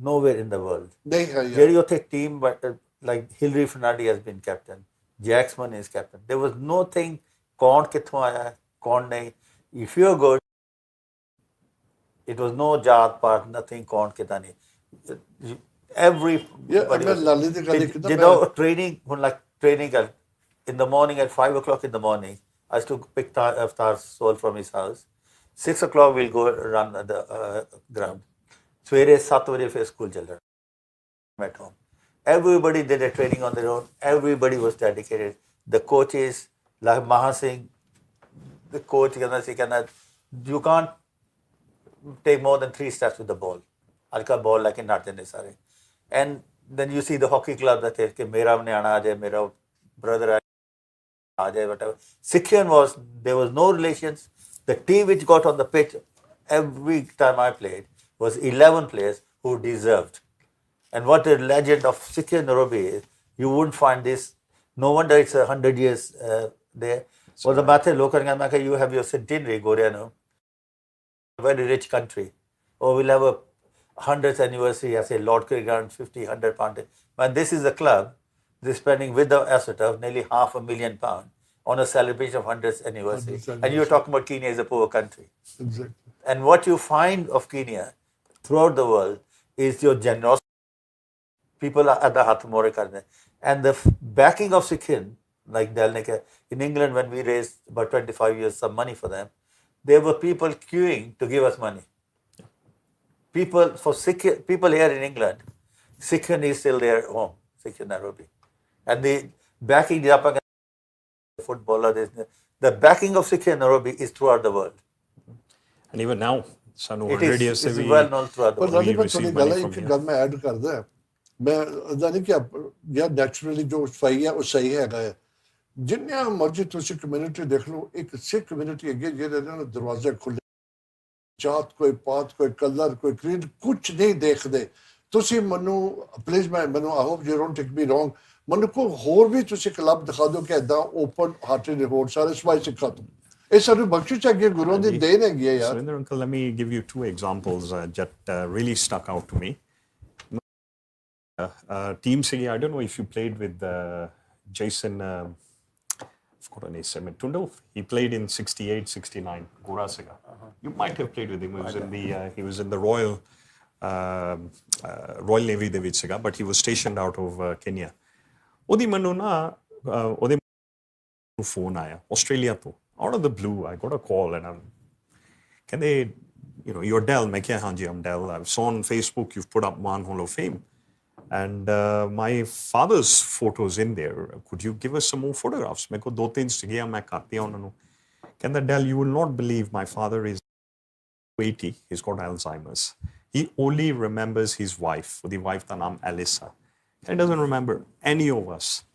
nowhere in the world ਨਹੀਂ ਹੈ ਯਾਰ ਜਿਹੜੀ ਉੱਥੇ team but like Hilary Fernandi has been captain Jackson is captain there was nothing ਕੌਣ ਕਿੱਥੋਂ ਆਇਆ ਹੈ ਕੌਣ ਨਹੀਂ if you're good it was no ਜਾਤ ਪਾਤ nothing ਕੌਣ ਕਿਤਾ ਨਹੀਂ every ਲਾਲੀ ਦੀ ਗੱਲ ਜਦੋਂ training ਹੁਣ like training in the morning at 5 o'clock in the morning I used to pick Avtar's soul from his house 6 o'clock we'll go run at the ground ਸਵੇਰੇ 7 ਵਜੇ ਫਿਰ ਸਕੂਲ ਚੱਲ ਜਾਣਾ at home everybody did a training on their own everybody was dedicated the coaches like Maha Singh the coach ਕਹਿੰਦਾ you can't take more than 3 steps with the ball ਹਲਕਾ ball ਲੈ ਕੇ ਨੱਠਦੇ ਨੇ ਸਾਰੇ and then you see the hockey club that ਕਿ ਮੇਰਾ ਨਿਆਣਾ ਆ ਜਾਏ ਮੇਰਾ brother ਆ ਜਾਏ whatever Sikhian was there was no relations the team which got on the pitch every time I played was 11 players who deserved and what a legend of Sikhian Nairobi is you wouldn't find this no wonder it's 100 years there was the matter local you have your centenary Goriano very rich country or we'll have a 100th anniversary as a Lord Cricket ground 50 100 pound but this is a club they're spending with the asset of nearly £500,000 on a celebration of 100th anniversary. 100th And you're talking about Kenya as a poor country. Exactly. And what you find of Kenya throughout the world is your generosity. People are at the hath more karne. And the backing of Sikhin, like in England, when we raised about 25 years some money for them, there were people queuing to give us money. People here in England, Sikhin is still their home, Sikhin Nairobi. And the backing the footballer, the backing of Sikhin Nairobi is throughout the world. And even now, Sanu, It 100 years is well known throughout the ਪਰ world. ਲਾਲੀ ਮੈਂ receive ਤੁਹਾਡੀ money ਗੱਲ from ਇੱਕ here. ਗੱਲ ਮੈਂ add ਕਰਦਾ ਮੈਂ ਅਦਾ ਨਹੀਂ ਕਿ ਯਾਰ ਨੈਚੁਰਲੀ ਜੋ ਸਹੀ ਹੈ ਉਹ ਸਹੀ ਹੈਗਾ ਹੈ ਜਿੰਨਾ ਮਰਜ਼ੀ ਤੁਸੀਂ ਕਮਿਊਨਿਟੀ ਦੇਖ ਲਓ ਇੱਕ ਸਿੱਖ ਕਮਿਊਨਿਟੀ ਅੱਗੇ ਜਿਹੜੇ ਨਾਲ ਦਰਵਾਜ਼ੇ ਖੁੱਲੇ ਜਾਤ ਕੋਈ ਪਾਤ ਕੋਈ ਕਲਰ ਕੋਈ ਕ੍ਰੀਡ ਕੁਝ ਨਹੀਂ ਦੇਖਦੇ ਤੁਸੀਂ ਮੈਨੂੰ ਪਲੀਜ਼ ਮੈਨੂੰ I hope you don't take me wrong ਮੈਨੂੰ ਕੋ ਹੋਰ ਵੀ ਤੁਸੀਂ ਕਲੱਬ ਦਿਖਾ ਦਿਓ ਕਿ ਇਦਾਂ ਓਪਨ ਹਾਰਟਡ ਰਿਪੋਰਟ ਸਾਰੇ ਸਵਾਈ ਸਿੱਖਾ ਤੋਂ ਇਹ ਸਾਨੂੰ ਬਖਸ਼ਿਸ਼ ਅੱਗੇ ਗੁਰੂ ਦੀ ਦੇਣ ਹੈਗੀ ਹੈ ਯਾਰ Surinder uncle, let me give you two examples that really stuck out to me. Team Sige, I don't know if you played with Jason, I've forgotten his name, Tundal. He played in 68, 69, Gora Siga. You might have played with him. He was in the Royal Navy de vich siga, but he was stationed out of Kenya. Odi manu na ode phone aaya Australia to. Out of the blue, I got a call and can they, you're Dell. मैं क्या हाँ जी I'm Dell. I saw on Facebook you've put up Man Hall of Fame, and my father's photos in there. Could you give us some more photographs? मैं को 2-3 चाहिए मैं करती हूँ उन्होंने. Can the Dell? You will not believe my father is 80. He's got Alzheimer's. He only remembers his wife. The wife का नाम Alyssa. He doesn't remember any of us.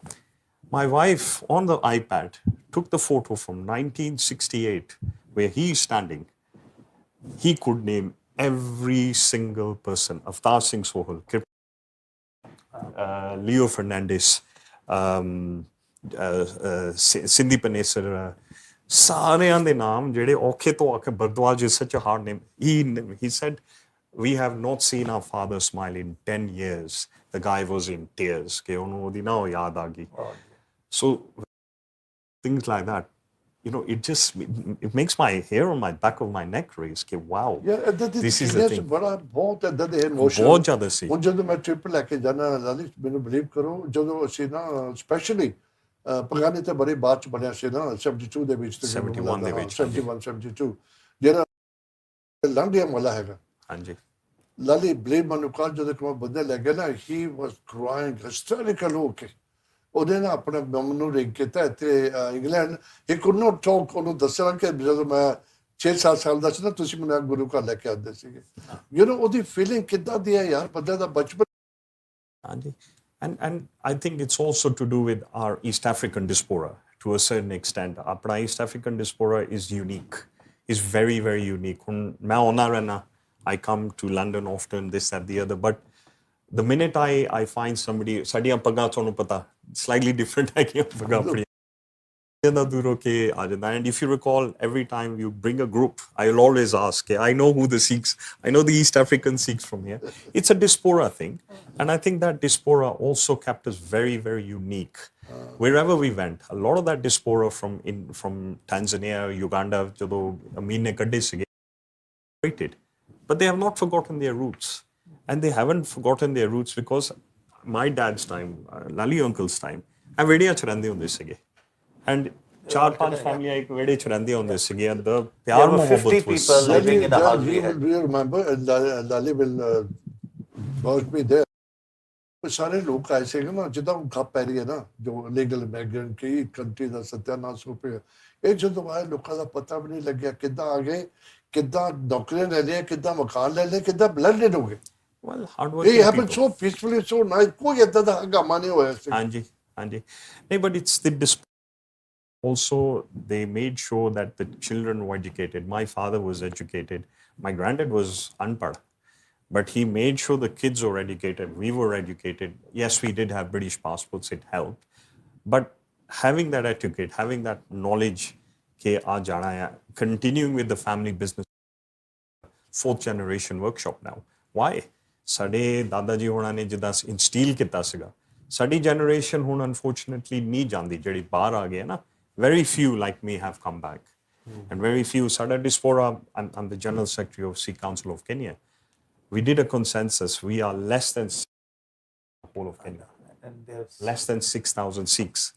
My wife on the iPad took the photo from 1968 where he is standing. He could name every single person. Avtar Singh Sohal, Leo Fernandez, Sindhi Panesar, ਸਾਰਿਆਂ ਦੇ ਨਾਮ ਜਿਹੜੇ ਔਖੇ ਤੋਂ ਔਖੇ Bhardwaj is such a hard name. He said, we have not seen our father smile in 10 years. The guy was in tears. ਕਿ ਉਹਨੂੰ ਉਹਦੀ ਨਾ ਉਹ ਯਾਦ ਆ ਗਈ. So things like that, it makes my hair on my back of my neck raise. Okay, wow. Yeah, this is the thing. ਬੜਾ ਬਹੁਤ ਇਦਾਂ ਦੇ ਇਮੋਸ਼ਨ ਬਹੁਤ ਜ਼ਿਆਦਾ ਸੀ. ਹੁਣ ਜਦੋਂ ਮੈਂ ਟ੍ਰਿਪ ਲੈ ਕੇ ਜਾਣਾ ਲਾਲੀ ਮੈਨੂੰ ਬਲੀਵ ਕਰੋ ਜਦੋਂ ਅਸੀਂ ਨਾ ਸਪੈਸ਼ਲੀ ਪਗਾਨੀ ਤੇ ਬੜੀ ਬਾਤ ਚ ਬਣਿਆ ਸੀ ਨਾ 72 ਦੇ ਵਿੱਚ 71 ਦੇ ਵਿੱਚ 71 72 ਜਿਹੜਾ ਲੰਡਿਆ ਵਾਲਾ ਹੈਗਾ ਹਾਂਜੀ ਲਾਲੀ ਬਲੀਵ ਮੈਨੂੰ ਕੱਲ ਜਦੋਂ ਕੋਈ ਬੰਦਾ ਲੈ ਗਿਆ ਨਾ he was crying hysterical ਹੋ ਕੇ ਉਹਨੇ ਨਾ ਆਪਣੇ ਮੰਮ ਨੂੰ ਰਿੰਗ ਕੀਤਾ ਇੱਥੇ England he could not talk ਉਹਨੂੰ ਦੱਸਿਆ ਕਿ ਜਦੋਂ ਮੈਂ 6-7 ਸਾਲ ਦਾ ਸੀ ਨਾ ਤੁਸੀਂ ਮੈਨੂੰ ਗੁਰੂ ਘਰ ਲੈ ਕੇ ਆਉਂਦੇ ਸੀਗੇ ਉਹਦੀ ਫੀਲਿੰਗ ਕਿੱਦਾਂ ਦੀ ਹੈ ਯਾਰ ਬੰਦੇ ਦਾ ਬਚਪਨ ਹਾਂਜੀ and I think it's also to do with our East African diaspora to a certain extent. Our East African diaspora is unique, is very, very unique. When I come to London often, this, that, the other, but the minute I find somebody, slightly different, and if you recall, every time you bring a group, I'll always ask, I know who the Sikhs, I know the East African Sikhs from here. It's a diaspora thing. And I think that diaspora also kept us very, very unique. Wherever we went, a lot of that diaspora from Tanzania, Uganda, but they have not forgotten their roots. And they haven't forgotten their roots because my dad's time, Lali uncle's time, I'm very much and 4-5 families ek vede ch rehndi hunde sige and the pyar mohabbat 50 people living in the house we had. You remember Lali will both be there ਸਾਰੇ ਲੋਕ ਆਏ ਸੀਗੇ ਨਾ ਜਿੱਦਾਂ ਹੁਣ ਖੱਪ ਪੈ ਰਹੀ ਹੈ ਨਾ ਜੋ ਲੀਗਲ ਇਮੀਗ੍ਰੈਂਟ ਕੀ ਕੰਟਰੀ ਦਾ ਸਤਿਆਨਾਸ਼ ਹੋ ਪਿਆ ਇਹ ਜਦੋਂ ਆਏ ਲੋਕਾਂ ਦਾ ਪਤਾ ਵੀ ਨਹੀਂ ਲੱਗਿਆ ਕਿੱਦਾਂ ਆ ਗਏ ਕਿੱਦਾਂ ਨੌਕਰੀਆਂ ਲੈ ਲਿਆ ਕਿੱਦਾਂ ਮਕਾਨ ਲੈ ਲਏ ਕਿੱਦਾਂ ਬਲੈਂਡਡ ਹੋ ਗਏ well hard working it happened so peacefully so nice ਕੋਈ ਏਦਾਂ ਦਾ ਹੰਗਾਮਾ ਨਹੀਂ ਹੋਇਆ ਸੀ ਹਾਂਜੀ no but it's the also they made sure that the children were educated. My father was educated, my granddad was unpad, but he made sure the kids were educated, we were educated. Yes, we did have British passports, it helped, but having that etiquette, having that knowledge continuing with the family business, 4th generation workshop now. Why? Sade dada ji hona ne jida instill ਕੀਤਾ ਸੀਗਾ ਸਾਡੀ generation ਹੁਣ unfortunately ਨਹੀਂ ਜਾਂਦੀ ਜਿਹੜੀ ਬਾਹਰ ਆ ਗਏ ਨਾ, very few like me have come back. And very few, ਸਾਡਾ diaspora, I'm the General Secretary of Sikh Council of Kenya. We did a consensus. We are less than the whole of Kenya. And there's, Less than 6,000 Sikhs.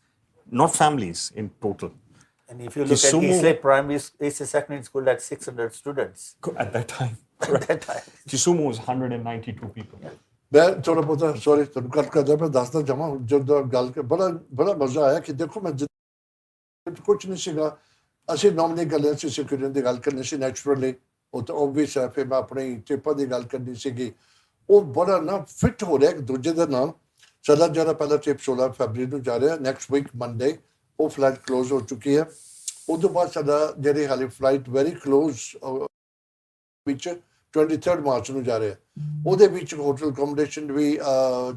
Not families in total. and if you look at Kisumu- Eastleigh Primary, Eastleigh Secondary School, had 600 students At that time. at that time. Kisumu was 192 people. ਮੈਂ ਥੋੜਾ ਬਹੁਤਾ sorry ਤੁਹਾਨੂੰ ਕੱਟ ਕਰਦਾ ਮੈਂ ਦੱਸਦਾ ਜਾਵਾਂ ਜਦੋਂ ਗੱਲ ਕਰ ਬੜਾ ਮਜ਼ਾ ਆਇਆ ਕਿ ਦੇਖੋ ਮੈਂ ਕੁਝ ਨਹੀਂ ਸੀਗਾ ਅਸੀਂ ਨੋਰਮਲੀ ਗੱਲਾਂ ਸੀ ਸਿਕਿਉਰਿਟੀ ਦੀ ਗੱਲ ਕਰਨੀ ਸੀ ਨੈਚੁਰਲੀ ਉਹ ਤਾਂ ਓਬਵੀਅਸ ਹੈ ਫਿਰ ਮੈਂ ਆਪਣੀ ਟ੍ਰਿਪਾਂ ਦੀ ਗੱਲ ਕਰਨੀ ਸੀਗੀ ਉਹ ਬੜਾ ਨਾ ਫਿੱਟ ਹੋ ਰਿਹਾ ਇੱਕ ਦੂਜੇ ਦੇ ਨਾਲ ਸਾਡਾ ਜਿਹੜਾ ਪਹਿਲਾ ਟ੍ਰਿਪ 16 ਫਰਵਰੀ ਨੂੰ ਜਾ ਰਿਹਾ ਨੈਕਸਟ ਵੀਕ ਮੰਡੇ ਉਹ ਫਲਾਈਟ ਕਲੋਜ਼ ਹੋ ਚੁੱਕੀ ਹੈ ਉਸ ਤੋਂ ਬਾਅਦ ਸਾਡਾ ਜਿਹੜੀ ਹਾਲੇ ਫਲਾਈਟ ਵੈਰੀ ਕਲੋਜ਼ ਵਿੱਚ 23 ਮਾਰਚ ਨੂੰ ਜਾ ਰਿਹਾ ਉਹਦੇ ਵਿੱਚ ਹੋਟਲ ਅਕੋਮੋਡੇਸ਼ਨ ਵੀ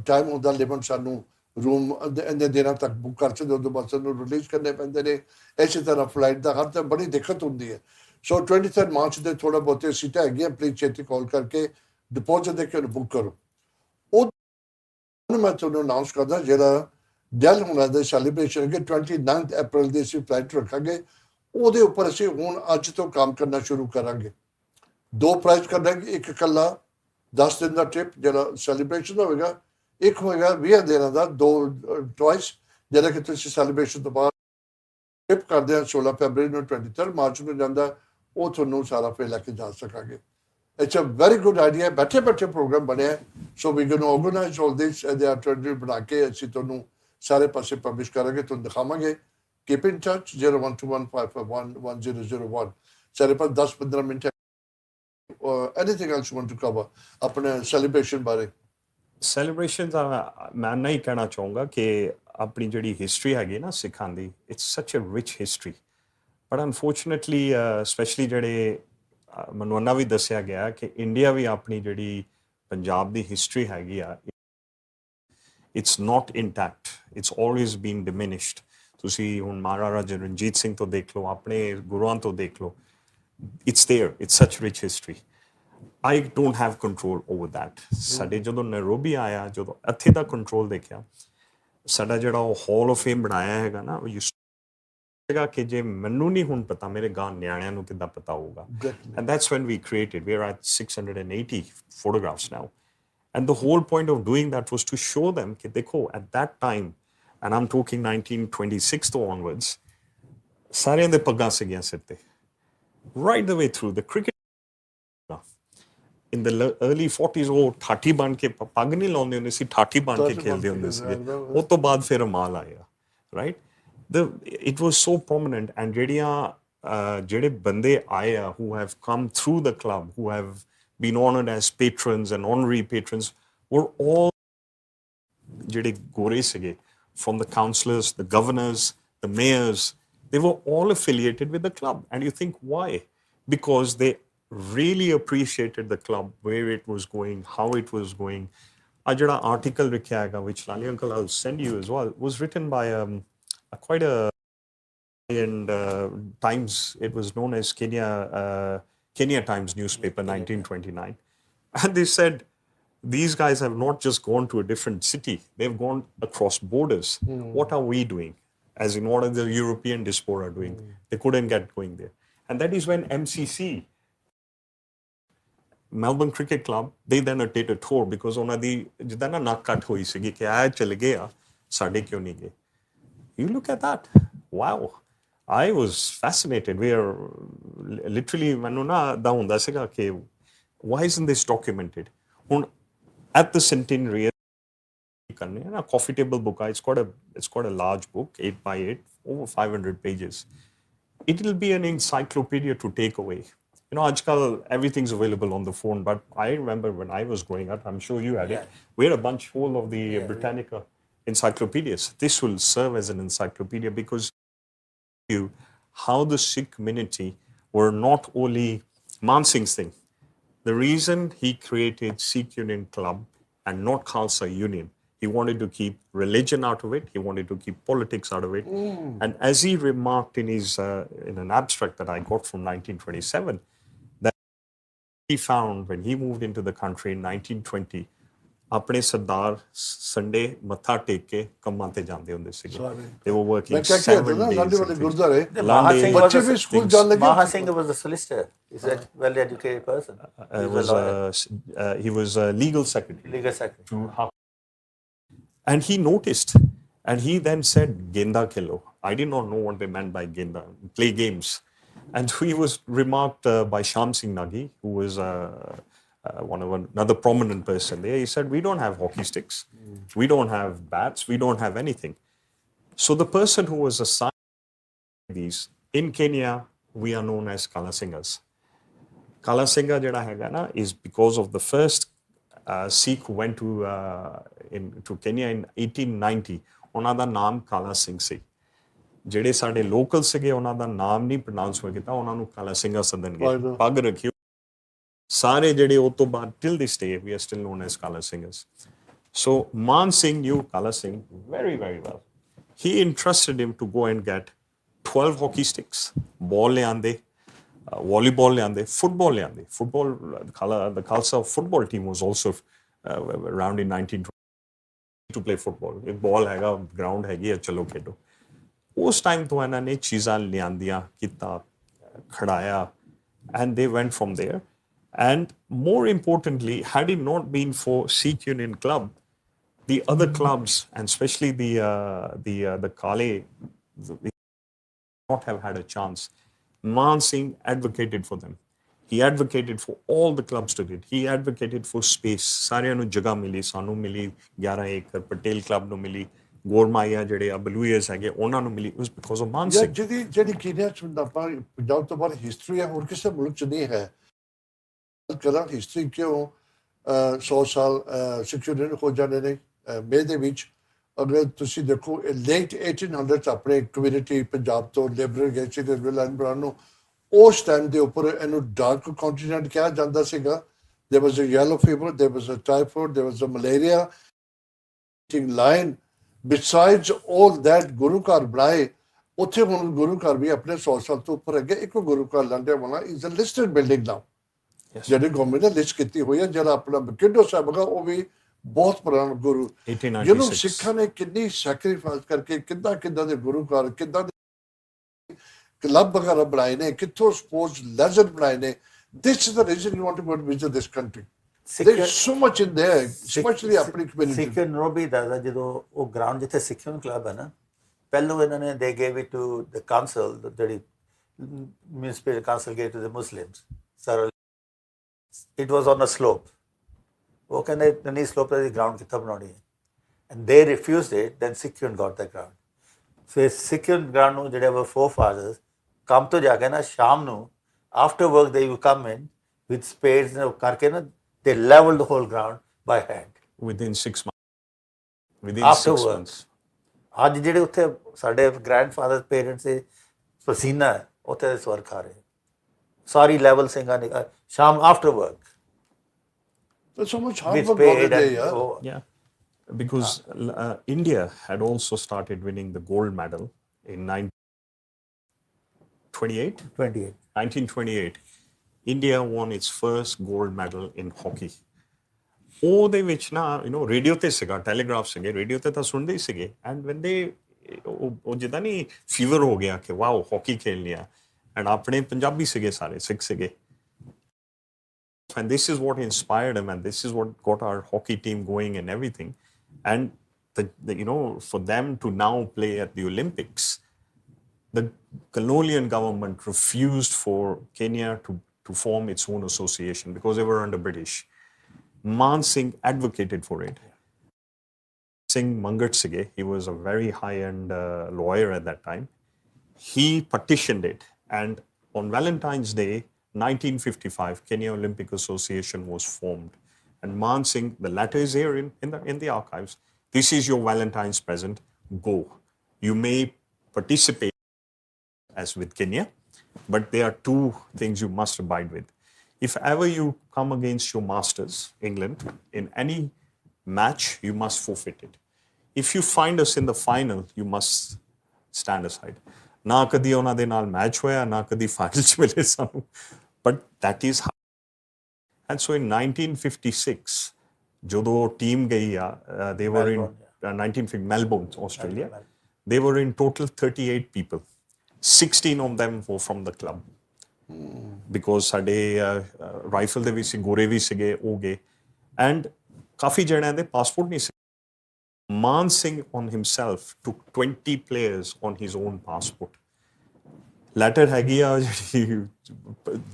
ਟਾਈਮ ਹੁੰਦਾ ਲਿਮਟ ਸਾਨੂੰ ਰੂਮ ਇੰਨੇ ਦਿਨਾਂ ਤੱਕ ਬੁੱਕ ਕਰ ਸਕਦੇ ਉਦੋਂ ਬਾਅਦ ਸਾਨੂੰ ਰਿਲੀਜ਼ ਕਰਨੇ ਪੈਂਦੇ ਨੇ ਇਸੇ ਤਰ੍ਹਾਂ ਫਲਾਈਟ ਦਾ ਹਰ ਤਾਂ ਬੜੀ ਦਿੱਕਤ ਹੁੰਦੀ ਹੈ ਸੋ 23 ਮਾਰਚ ਦੇ ਥੋੜਾ ਬਹੁਤੇ ਸੀਟਾਂ ਹੈਗੀਆਂ ਪਲੀਜ਼ ਛੇਤੀ ਕਾਲ ਕਰਕੇ ਡਿਪੋਜ਼ਿਟ ਦੇ ਕੇ ਬੁੱਕ ਕਰੋ ਉਹ ਮੈਂ ਤੁਹਾਨੂੰ ਅਨਾਉਂਸ ਕਰਦਾ ਜਿਹੜਾ ਡੈਲ ਹੋਣਾ ਦੇ ਸੈਲੀਬ੍ਰੇਸ਼ਨ ਕਿ 29 ਅਪ੍ਰੈਲ ਦੀ ਅਸੀਂ ਫਲਾਈਟ ਰੱਖਾਂਗੇ ਉਹਦੇ ਉੱਪਰ ਅਸੀਂ ਹੁਣ ਅੱਜ ਤੋਂ ਕੰਮ ਕਰਨਾ ਸ਼ੁਰੂ ਕਰਾਂਗੇ ਦੋ ਪ੍ਰਾਈਜ਼ ਕਰਾਂਗੇ ਇੱਕ ਇਕੱਲਾ 10 ਦਿਨ ਦਾ ਟ੍ਰਿਪ ਜਿਹੜਾ ਸੈਲੀਬ੍ਰੇਸ਼ਨ ਹੋਵੇਗਾ ਇੱਕ ਹੋਏਗਾ 20 ਦਿਨਾਂ ਦਾ ਦੋ ਟਵਾਈਸ ਜਿਹੜਾ ਕਿ ਤੁਸੀਂ ਸੈਲੀਬ੍ਰੇਸ਼ਨ ਤੋਂ ਬਾਅਦ ਟ੍ਰਿਪ ਕਰਦੇ ਆ 16 ਫਰਵਰੀ ਨੂੰ 23 ਮਾਰਚ ਨੂੰ ਜਾਂਦਾ ਉਹ ਤੁਹਾਨੂੰ ਸਾਰਾ ਫੇ ਲੈ ਕੇ ਜਾ ਸਕਾਂਗੇ it's a very good idea ਬੈਠੇ ਬੈਠੇ ਪ੍ਰੋਗਰਾਮ ਬਣਿਆ so we going to organise all this ਦੇ ਆਰ ਬਣਾ ਕੇ ਅਸੀਂ ਤੁਹਾਨੂੰ ਸਾਰੇ ਪਾਸੇ ਪਬਲਿਸ਼ ਕਰਾਂਗੇ ਤੁਹਾਨੂੰ ਦਿਖਾਵਾਂਗੇ ਕੀਪ ਇਨ ਟੱਚ 01215511001 ਸਾਰੇ ਪਾਸ 10-15 minute anything else you want to cover ਆਪਣੇ celebration ਬਾਰੇ Celebrations ਦਾ ਮੈਂ ਨਹੀਂ ਕਹਿਣਾ ਚਾਹੂੰਗਾ ਕਿ ਆਪਣੀ ਜਿਹੜੀ ਹਿਸਟਰੀ ਹੈਗੀ ਨਾ ਸਿੱਖਾਂ ਦੀ it's such a rich history but unfortunately specially ਜਿਹੜੇ ਮੈਨੂੰ ਉਹਨਾਂ ਵੀ ਦੱਸਿਆ ਗਿਆ ਕਿ ਇੰਡੀਆ ਵੀ ਆਪਣੀ ਜਿਹੜੀ ਪੰਜਾਬ ਦੀ ਹਿਸਟਰੀ ਹੈਗੀ ਆ it's not intact it's always been diminished ਤੁਸੀਂ ਹੁਣ ਮਹਾਰਾਜਾ ਰਣਜੀਤ ਸਿੰਘ ਤੋਂ ਦੇਖ ਲਓ ਆਪਣੇ ਗੁਰੂਆਂ ਤੋਂ ਦੇਖ ਲਓ it's there. It's such rich history. I don't have control over that. ਸਾਡੇ ਜਦੋਂ ਨੈਰੋਬੀ ਆਇਆ ਜਦੋਂ ਇੱਥੇ ਦਾ ਕੰਟਰੋਲ ਦੇਖਿਆ ਸਾਡਾ ਜਿਹੜਾ ਉਹ ਹਾਲ ਆਫ ਫੇਮ ਬਣਾਇਆ ਹੈਗਾ ਨਾ ਉਹ ਹੈਗਾ ਕਿ ਜੇ ਮੈਨੂੰ ਨਹੀਂ ਹੁਣ ਪਤਾ ਮੇਰੇ ਗਾਂ ਨਿਆਣਿਆਂ ਨੂੰ ਕਿੱਦਾਂ ਪਤਾ ਹੋਊਗਾ and that's when we created we are at 680 photographs now and the whole point of doing that was to show them ਕਿ ਦੇਖੋ at that time and I'm talking 1926 ਤੋਂ onwards ਸਾਰਿਆਂ ਦੇ ਪੱਗਾਂ ਸੀਗੀਆਂ ਸਿਰ ਤੇ right the way through the cricket in the early 40s ਉਹ ਠਾਠੀ ਬਣ ਕੇ ਪੱਗ ਨਹੀਂ ਲਾਉਂਦੇ ਹੁੰਦੇ ਸੀ ਠਾਠੀ ਬਣ ਕੇ ਖੇਲਦੇ ਹੁੰਦੇ ਸੀ ਉਹ ਤੋਂ ਬਾਅਦ ਫਿਰ ਰਮਾਲ ਆਇਆ right it was so prominent and ਜਿਹੜੇ ਬੰਦੇ ਆਏ ਆ who have come through the club who have been honored as patrons and honorary patrons were all ਜਿਹੜੇ ਗੋਰੇ ਸੀਗੇ from the councillors the governors the mayors they were all affiliated with the club. And you think, why? Because they really appreciated the club, where it was going, how it was going. Ajada article which Lali Uncle I'll send you as well, was written by quite a and Times. It was known as Kenya Times newspaper, 1929. And they said, these guys have not just gone to a different city, they've gone across borders. What are we doing? As in what are the European diaspora doing? They couldn't get going there. And that is when MCC, Melbourne Cricket Club, they then did a tour because ਉਹਨਾਂ ਦੀ ਜਿੱਦਾਂ ਨਾ ਨੱਕ ਕੱਟ ਹੋਈ ਸੀਗੀ ਕਿ ਆ ਚਲੇ ਗਏ ਆ ਸਾਡੇ ਕਿਉਂ ਨਹੀਂ ਗਏ You look at that. Wow. I was fascinated. We are literally ਮੈਨੂੰ ਨਾ ਦਾ ਹੁੰਦਾ ਸੀਗਾ ਕਿ why isn't this documented? ਹੁਣ at the centenary a coffee table book. It's quite a large book, 8x8, over 500 pages. It will be an encyclopedia to take away. You know, ajkal everything's available on the phone. But I remember when I was growing up, I'm sure you had it. We had a bunch full of the Britannica encyclopedias. This will serve as an encyclopedia because you how the Sikh community were not only Man Singh's thing. The reason he created Sikh Union Club and not Khalsa Union. He wanted to keep religion out of it. He wanted to keep politics out of it. And as he remarked in his in an abstract that I got from 1927, that he found when he moved into the country in 1920, ਆਪਣੇ ਸਰਦਾਰ Sunday ਮੱਥਾ ਟੇਕ ਕੇ ਕੰਮਾਂ ਤੇ ਜਾਂਦੇ ਹੁੰਦੇ ਸੀਗੇ ਸਾਰੇ। they were ਮੈਂ working ਕਹਿ ਕੇ ਹਟਾ 7 ਨਾ ਲਾਂਡੇ days ਵਾਲੇ and ਗੁਰਦੁਆਰੇ things. Maha Lande- Singh was ਬੱਚੇ a- ਵੀ ਸਕੂਲ things- ਜਾਣ ਲੱਗੇ Maha Singh was a solicitor. He's a well-educated person. He was a lawyer, he was a legal secretary legal secretary. to Haq. And he noticed, and he then said, Genda Kilo. I did not know what they meant by Genda, play games. And he was remarked by Sham Singh Nagi, who was another prominent person there. He said, we don't have hockey sticks. We don't have bats. We don't have anything. So the person who was assigned these, in Kenya, we are known as Kala Singers. Kala Singha ਜਿਹੜਾ ਹੈਗਾ ਨਾ is because of the first Sikh who went to Kenya in 1890. ਉਹਨਾਂ ਦਾ ਨਾਮ ਕਾਲਾ ਸਿੰਘ ਸੀ ਜਿਹੜੇ ਸਾਡੇ local ਸੀਗੇ ਉਹਨਾਂ ਦਾ ਨਾਮ ਨਹੀਂ ਪ੍ਰੋਨਾਂਸ ਹੋ ਕੀਤਾ ਉਹਨਾਂ ਨੂੰ ਕਾਲਾ ਸਿੰਘਾ ਸੱਦਣਗੇ ਪੱਗ ਰੱਖਿਓ ਸਾਰੇ ਜਿਹੜੇ ਉਹ ਤੋਂ ਬਾਅਦ till this day we are still known as Kala Singers. So Man Singh knew Kala Singh very, very well. He entrusted him to go and get 12 hockey sticks, ball liande, volleyball liande, football liande. Football, the Khalsa football team was also around in 1920 to play football. If ball हैगा, ground हैगी, चलो खेलो. उस time तो इन्होंने ने चीज़ां लियांदियां किता खड़ाया and they went from there. And more importantly, had it not been for Sikh Union Club, the other clubs, and especially the Kale, would not have had a chance. Man Singh advocated for them. He advocated for all the clubs to it. He advocated for space. ਸਾਰਿਆਂ ਨੂੰ ਜਗ੍ਹਾ ਮਿਲੀ ਸਾਨੂੰ ਮਿਲੀ 11 ਏਕੜ Patel club ਨੂੰ ਮਿਲੀ ਗੋਰਮਾਇਆ ਜਿਹੜੇ ਆ ਬਲੂਇਸ ਹੈਗੇ ਉਹਨਾਂ ਨੂੰ ਮਿਲੀ was because of Man Singh. ਜਿਹੜੀ ਕੀਨੀਆ ਚ ਆਪਾਂ ਪੰਜਾਬ ਤੋਂ ਬਾਅਦ ਹਿਸਟਰੀ ਹੈ ਹੋਰ ਕਿਸੇ ਮੁਲਕ ਚ ਨਹੀਂ ਹੈ ਕਰਾਂ ਹਿਸਟਰੀ ਕਿਉਂ 100 ਸਾਲ ਸਿਕਿਉਰਿਟੀ ਹੋ ਜਾਂਦੇ ਨੇ ਮੇ ਦੇ ਵਿੱਚ ਅਗਰ ਤੁਸੀਂ ਦੇਖੋ ਲੇਟ 1800s ਆਪਣੇ ਕਮਿਊਨਿਟੀ ਪੰਜਾਬ ਤੋਂ ਲਿਬਰਲ ਗਏ ਸੀ ਤੇ ਲਾਈਨ ਬਰਾਨ ਨੂੰ ਉਸ ਟਾਈਮ ਦੇ ਉੱਪਰ ਇਹਨੂੰ ਡਾਰਕ ਕੰਟੀਨੈਂਟ ਕਿਹਾ ਜਾਂਦਾ ਸੀਗਾ there was a yellow fever there was a typhoid there was a malaria line besides all that ਗੁਰੂ ਘਰ ਬਣਾਏ ਉੱਥੇ ਹੁਣ ਗੁਰੂ ਘਰ ਵੀ ਆਪਣੇ 100 ਸਾਲ ਤੋਂ ਉੱਪਰ ਅੱਗੇ ਇੱਕ ਗੁਰੂ ਘਰ ਲਾਂਡੇ ਵਾਲਾ is a listed building now ਜਿਹੜੀ ਗਵਰਨਮੈਂਟ ਨੇ ਲਿਸਟ ਕੀਤੀ ਹੋਈ ਹੈ ਜਿਹੜਾ ਆਪਣਾ ਕਿੰਡੋ ਸਾਹਿਬ ਹੈਗਾ ਉਹ ਵੀ ਬਹੁਤ ਪੁਰਾਣਾ ਗੁਰੂ ਜਿਹਨੂੰ ਸਿੱਖਾਂ ਨੇ ਕਿੰਨੀ ਸੈਕਰੀਫਾਈਸ ਕਰਕੇ ਕਿੱਦਾਂ ਦੇ ਗੁਰੂ ਘਰ ਕਿੱਦਾਂ ਦੇ ਕਲੱਬ ਵਗੈਰਾ ਬਣਾਏ ਨੇ ਕਿੱਥੋਂ ਸਪੋਰਟਸ ਲੈਜੈਂਡ ਬਣਾਏ ਨੇ this is the reason you want to go to visit this country there's so much in there especially ਆਪਣੀ community ਸਿੱਖਿਅਨ ਨਰੋਬੀ ਦਾ ਜਦੋਂ ਉਹ ਗਰਾਊਂਡ ਜਿੱਥੇ ਸਿੱਖਿਅਨ ਕਲੱਬ ਹੈ ਨਾ ਪਹਿਲੋਂ ਇਹਨਾਂ ਨੇ they gave it to the council ਜਿਹੜੀ municipal council gave to the Muslims it was on a slope ਉਹ ਕਹਿੰਦੇ ਨਹੀਂ ਸਲੋਪ ਤੇ ਗਰਾਊਂਡ ਕਿੱਥੇ ਬਣਾਉਣੀ ਹੈ and they refused it then ਸਿੱਖਿਅਨ got the ground ਫਿਰ ਸਿੱਖਿਅਨ ਗਰਾਊਂਡ ਨੂੰ ਜਿਹੜੇ were forefathers ਕੰਮ ਤੋਂ ਜਾ ਕੇ ਨਾ ਸ਼ਾਮ ਨੂੰ after work they will come in with spades ਕਰਕੇ ਨਾ they leveled the whole ground by hand within 6 months. After work. ਅੱਜ ਜਿਹੜੇ ਉੱਥੇ ਸਾਡੇ ਗ੍ਰੈਂਡਫਾਦਰ ਪੇਰੈਂਟਸ ਦੇ ਪਸੀਨਾ ਉੱਥੇ ਦੇ ਸਵਰ ਖਾ ਰਹੇ ਸਾਰੀ ਲੈਵਲ ਸਿੰਘਾਂ ਨੇ ਸ਼ਾਮ after work there's so much hard work over there yeah because India had also started winning the gold medal in 1928. India won its first gold medal in hockey. ਉਹਦੇ ਵਿੱਚ ਨਾ ਰੇਡੀਓ ਤੇ ਸੀਗਾ ਟੈਲੀਗ੍ਰਾਫ ਸੀਗੇ radio ਤੇ ਤਾਂ ਸੁਣਦੇ ਹੀ ਸੀਗੇ ਐਂਡ ਵੈਨ ਦੇ ਉਹ ਜਿੱਦਾਂ ਨਹੀਂ ਫੀਵਰ ਹੋ ਗਿਆ ਕਿ ਵਾਓ ਹਾਕੀ ਖੇਲਣੀ ਆ ਐਂਡ ਆਪਣੇ ਪੰਜਾਬੀ ਸੀਗੇ ਸਾਰੇ ਸਿੱਖ ਸੀਗੇ and this is what inspired him and this is what got our hockey team going and everything and for them to now play at the Olympics the colonial government refused for Kenya to form its own association because they were under British. Man Singh advocated for it. Singh Mangat Sige, he was a very high-end lawyer at that time. He petitioned it, and on Valentine's Day, 1955, Kenya Olympic Association was formed. And Man Singh, the letter is here in the archives. This is your Valentine's present. Go. You may participate as with Kenya, but there are two things you must abide with. If ever you come against your masters, England, in any match, you must forfeit it. If you find us in the final, you must stand aside. Na kadi ਉਹਨਾਂ ਦੇ ਨਾਲ match ਹੋਇਆ ਨਾ ਕਦੀ final ਚ ਮਿਲੇ ਸਾਨੂੰ but that is how. And so in 1956 ਜਦੋਂ ਟੀਮ ਗਈ ਆ they were in Melbourne, 1950 Melbourne, Australia. Melbourne. They were in total 38 people. 16 of them were from the club. Because ਸਾਡੇ ਰਾਈਫਲ ਦੇ ਵੀ ਸੀ, ਗੋਰੇ ਵੀ ਸੀਗੇ, ਉਹ ਗਏ ਐਂਡ ਕਾਫੀ ਜਣਿਆਂ ਦੇ ਪਾਸਪੋਰਟ ਨਹੀਂ ਸੀ. Maan Singh on himself took 20 players on his own passport. Letter ਹੈਗੀ ਆ ਜਿਹੜੀ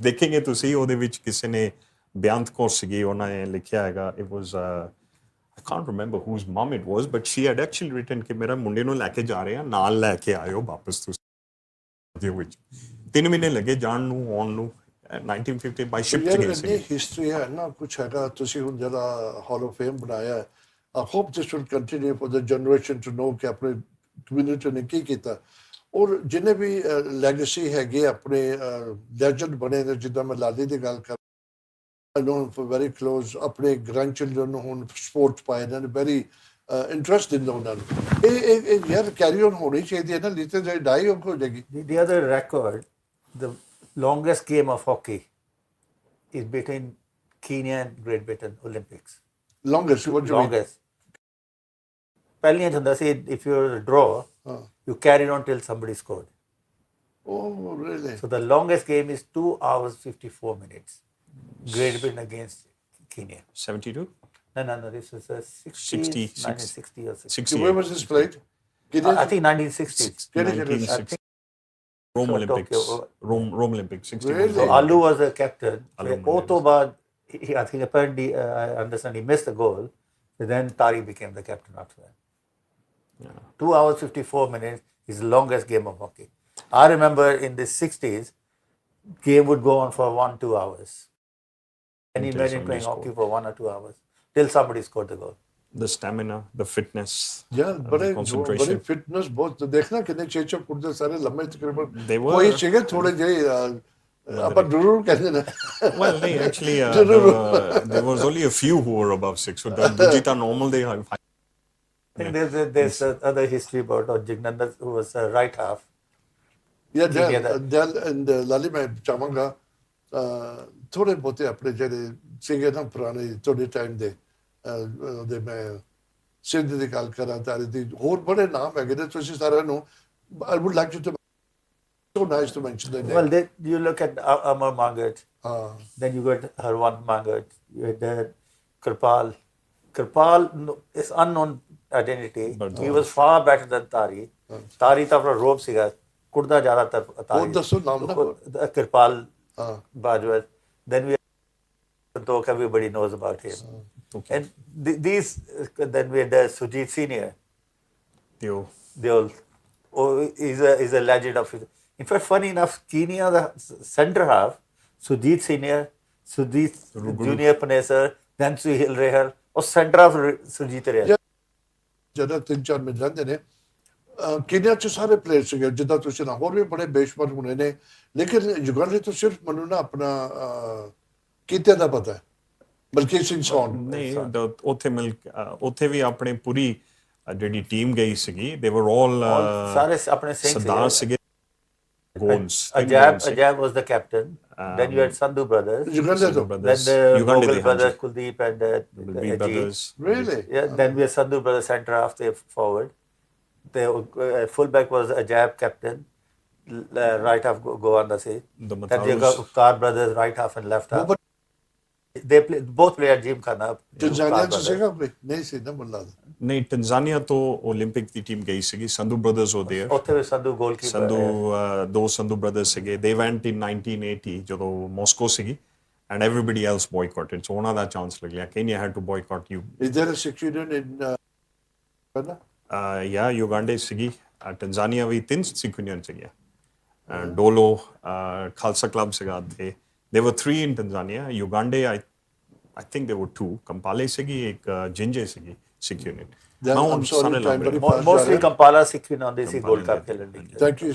ਦੇਖੇਂਗੇ ਤੁਸੀਂ, ਉਹਦੇ ਵਿੱਚ ਕਿਸੇ ਨੇ ਬਿਆੰਤ ਕੌਰ ਸੀਗੀ, ਉਹਨਾਂ ਨੇ ਲਿਖਿਆ ਹੈਗਾ, it was I can't remember whose mom it was, but she had actually written ਕਿ ਮੇਰਾ ਮੁੰਡੇ ਨੂੰ ਲੈ ਕੇ ਜਾ ਰਹੇ ਆ, ਨਾਲ ਲੈ ਕੇ ਆਇਓ ਵਾਪਸ ਤੁਸੀਂ. ਦੇ ਵਿੱਚ 3 ਮਹੀਨੇ ਲੱਗੇ ਜਾਣ ਨੂੰ, ਆਉਣ ਨੂੰ. 1950 ਬਾਈ ਸ਼ਿਪ ਚ ਗਏ ਸੀ. ਹਿਸਟਰੀ ਹੈ ਨਾ, ਕੁਛ ਹੈਗਾ. ਤੁਸੀਂ ਹੁਣ ਜਿਹੜਾ ਹਾਲ ਆਫ ਫੇਮ ਬਣਾਇਆ ਹੈ, I hope this will continue for the generation to know ਕਿ ਆਪਣੇ ਕਮਿਊਨਿਟੀ ਨੇ ਕੀ ਕੀਤਾ. ਔਰ ਜਿੰਨੇ ਵੀ ਲੈਗੇਸੀ ਹੈਗੇ ਆਪਣੇ ਲੈਜੈਂਡ ਬਣੇ ਨੇ, ਜਿੱਦਾਂ ਮੈਂ ਲਾਲੀ ਦੀ ਗੱਲ ਕਰ, I know him for very close. ਆਪਣੇ ਗ੍ਰੈਂਡ ਚਿਲਡਰਨ ਨੂੰ ਹੁਣ ਸਪੋਰਟਸ ਪਾਏ ਨੇ, ਵੈਰੀ ਇੰਟਰਸਟ ਦਿੰਦਾ ਉਹਨਾਂ ਨੂੰ. ਇਹ ਯਾਰ ਕੈਰੀ ਔਨ ਹੋਣੀ ਚਾਹੀਦੀ ਹੈ ਨਾ, ਲਿੱਤੇ ਜਾਏ ਡਾਈ ਹੋ ਜਾਏਗੀ. The other record, the longest game of hockey is between Kenya and Great Britain Olympics. Longest, what do you mean? Longest. ਪਹਿਲੀਆਂ 'ਚ ਹੁੰਦਾ ਸੀ, if you draw, you carried on till somebody scored. Oh, really? So the longest game is 2 hours 54 minutes. Great Britain against Kenya. 72? No. This was 60, 1960 or 60. 60. Where was this played? I think 1960s. 1960. Rome So Olympics. Tokyo. Rome Olympics. 60. Really? So Alu was a captain. Alu ਉਹ ਤੋਂ ਬਾਅਦ, I think apparently, I understand he missed the goal. Then Tari became the captain after that. 2 hours 54 minutes is the longest game of hockey. I remember in the 60s, game would go on for 1-2 hours. And Until imagine somebody playing scored. hockey for 1 or 2 hours till somebody scored the goal. The stamina, the fitness, Yeah, the concentration. बड़े fitness बहुत देखना कितने 6 foot ਦੇ ਸਾਰੇ ਲੰਮੇ ਤਕਰੀਬਨ They were- ਕੋਈ ਸੀਗੇ ਥੋੜੇ ਜਿਹੇ ਆਪਾਂ ਜ਼ਰੂਰ ਕਹਿੰਦੇ ਨੇ. Well, they actually, there was only a few who were above 6 foot. ਦੂਜੀ ਤਾਂ normal they have. I think there's other history about Jignandar, who was a right half. Yeah, Together. Del and ਲਾਲੀ ਮੈਂ ਚਾਹਾਂਗਾ ਥੋੜੇ ਬਹੁਤੇ ਆਪਣੇ ਜਿਹੜੇ ਸੀਗੇ ਨਾ ਪੁਰਾਣੇ ਤੁਹਾਡੇ ਟਾਈਮ ਦੇ ਉਹਦੇ ਮੈਂ ਸਿੰਧ ਦੀ ਗੱਲ ਕਰਾਂ, ਤਾਰੇ ਦੀ ਹੋਰ ਬੜੇ ਨਾਮ ਹੈਗੇ ਨੇ, ਤੁਸੀਂ ਸਾਰਿਆਂ ਨੂੰ I would like you to so nice to mention their name. Well, you look at Amar Mangat, then you got Harwan Mangat, you had Kripal. Kripal is unknown identity. But He was far better than Tari. Tari ਤਾਂ ਆਪਣਾ ਰੋਬ ਸੀਗਾ, ਕੁੜਦਾ ਜ਼ਿਆਦਾਤਰ Tari. ਉਹ ਦੱਸੋ ਨਾਮ ਨਾ. Kripal Bajwat. Then we Santok, everybody knows about him. Okay. And these, then we had Sujit Senior. Theo. He's a legend of it. In fact, funny enough, Kenya, the center half, Sujit Senior, Sujit Junior Panesar, then Suhil Rehar, or center half Sujit Rehar. ਜਦੋਂ 3-4 ਮਿਲ ਜਾਂਦੇ ਨੇ. ਕੀਨੀਆ ਚ ਸਾਰੇ player ਸੀਗੇ, ਜਿੱਦਾਂ ਤੁਸੀਂ ਨਾ ਹੋਰ ਵੀ ਬੜੇ ਬੇਸ਼ੁਮਾਰ ਹੋਣੇ ਨੇ, ਲੇਕਿਨ ਯੁਗੰਡੇ ਤੋਂ ਸਿਰਫ ਮੈਨੂੰ ਨਾ ਆਪਣਾ ਕੀਤੇ ਦਾ ਪਤਾ ਹੈ, ਬਲਕਿ ਸਿੰਘ ਸੌਨ. ਨਹੀਂ, ਉੱਥੇ ਵੀ ਆਪਣੇ ਪੂਰੀ ਜਿਹੜੀ ਟੀਮ ਗਈ ਸੀਗੀ, they were all ਸਾਰੇ ਆਪਣੇ ਸਿੰਘ ਸਰਦਾਰ ਸੀਗੇ. Goans. Ajab was the captain. Then you had Sandhu brothers. ਯੁਗੰਡੇ ਤੋਂ. Then the Mughal brothers, Kuldeep and Bilby Ajit. brothers. Really? Yeah, then we had Sandhu brothers center half, they forward. The fullback was Ajab captain. Right half Govanda se. The Then you Mathaus. got Uktar brothers, right half and left half. They both play at Gymkhana. ਟੰਜ਼ਾਨੀਆ ਚ ਸੀਗਾ ਕੋਈ ਨਹੀਂ ਸੀ ਨਾ ਮੁੱਲਾ ਦਾ. ਨਹੀਂ, ਟੰਜ਼ਾਨੀਆ ਤੋਂ 올림픽 ਦੀ team ਗਈ ਸੀਗੀ. Sandhu brothers ਹੋ ਦੇਅਰ. ਉੱਥੇ ਵੀ ਸੰਧੂ ਗੋਲਕੀਪਰ. ਦੋ ਸੰਧੂ ਬ੍ਰਦਰਸ ਸੀਗੇ. They went in 1980 ਜਦੋਂ ਮਾਸਕੋ ਸੀਗੀ and everybody else boycotted. So ਉਹਨਾਂ ਦਾ ਚਾਂਸ ਲੱਗ ਗਿਆ. Kenya had to boycott you. Is there a Sikh-Union in Uganda? Yeah, Uganda ਸੀਗੀ. ਟੰਜ਼ਾਨੀਆ ਵੀ 3 ਸਿੱਖ ਯੂਨੀਅਨ ਸੀਗੀਆਂ. ਡੋਲੋ, ਖਾਲਸਾ ਕਲੱਬ ਸੀਗਾ ਉੱਥੇ. There were 3 in Tanzania. Uganda, I think there were 2. Kampala sigi, ek Jinje sigi, Sikh Union. I'm sorry, time very fast. Mostly Kampala Sikh Union ਦੇ ਸੀ Gold Cup ਖੇਲਣ ਲਈ. Thank you.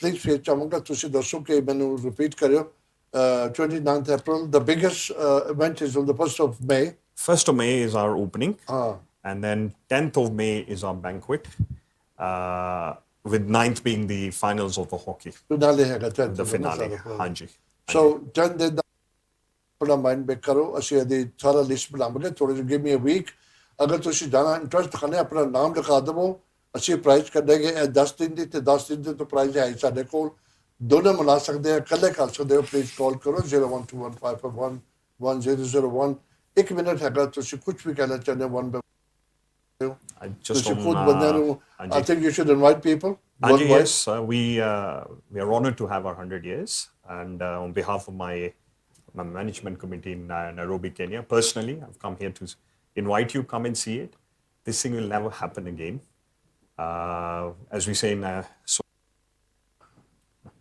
Please, ਫਿਰ ਚਾਹਾਂਗਾ ਤੁਸੀਂ ਦੱਸੋ ਕਿ ਮੈਨੂੰ ਰਿਪੀਟ ਕਰਿਓ. 29th April, the biggest event is on the 1st of May. 1st of May is our opening. And then 10th of May is our banquet. With 9th being the finals of the hockey. Finale ਹੈਗਾ 10th. The finale, ਹਾਂਜੀ. So 10 ਦਿਨ अपना mind make करो ਅਸੀਂ ਇਹਦੀ ਸਾਰਾ list ਬਣਾਵਾਂਗੇ ਥੋੜੇ ਜਿਹੇ ਗਿਵ ਮੀ ਅ ਵੀਕ ਅਗਰ ਤੁਸੀਂ ਜਾਣਾ ਇੰਟਰਸਟ ਦਿਖਾਣੇ ਆਪਣਾ ਨਾਮ ਲਿਖਾ ਦੇਵੋ ਅਸੀਂ ਪ੍ਰਾਈਜ਼ ਕੱਢਾਂਗੇ ਇਹ 10 ਦਿਨ ਦੀ ਤੇ 10 ਦਿਨ ਦੇ ਤੋਂ ਪ੍ਰਾਈਜ਼ ਹੈ ਸਾਡੇ ਕੋਲ ਦੋਨੋਂ ਮਨਾ ਸਕਦੇ ਆ ਇਕੱਲੇ ਕਰ ਸਕਦੇ ਹੋ ਪਲੀਜ਼ ਕਾਲ ਕਰੋ 01215511001 ਇੱਕ ਮਿੰਟ ਹੈਗਾ ਤੁਸੀਂ ਕੁਝ ਵੀ ਕਹਿਣਾ ਚਾਹੁੰਦੇ ਹੋ ਤੁਸੀਂ ਖੁਦ ਬੰਦਿਆਂ ਨੂੰ I think you should invite people. Anji, yes, we are honored to have our 100 years, and on behalf of my management committee in Nairobi, Kenya, personally, I've come here to invite you, come and see it. This thing will never happen again. As we say in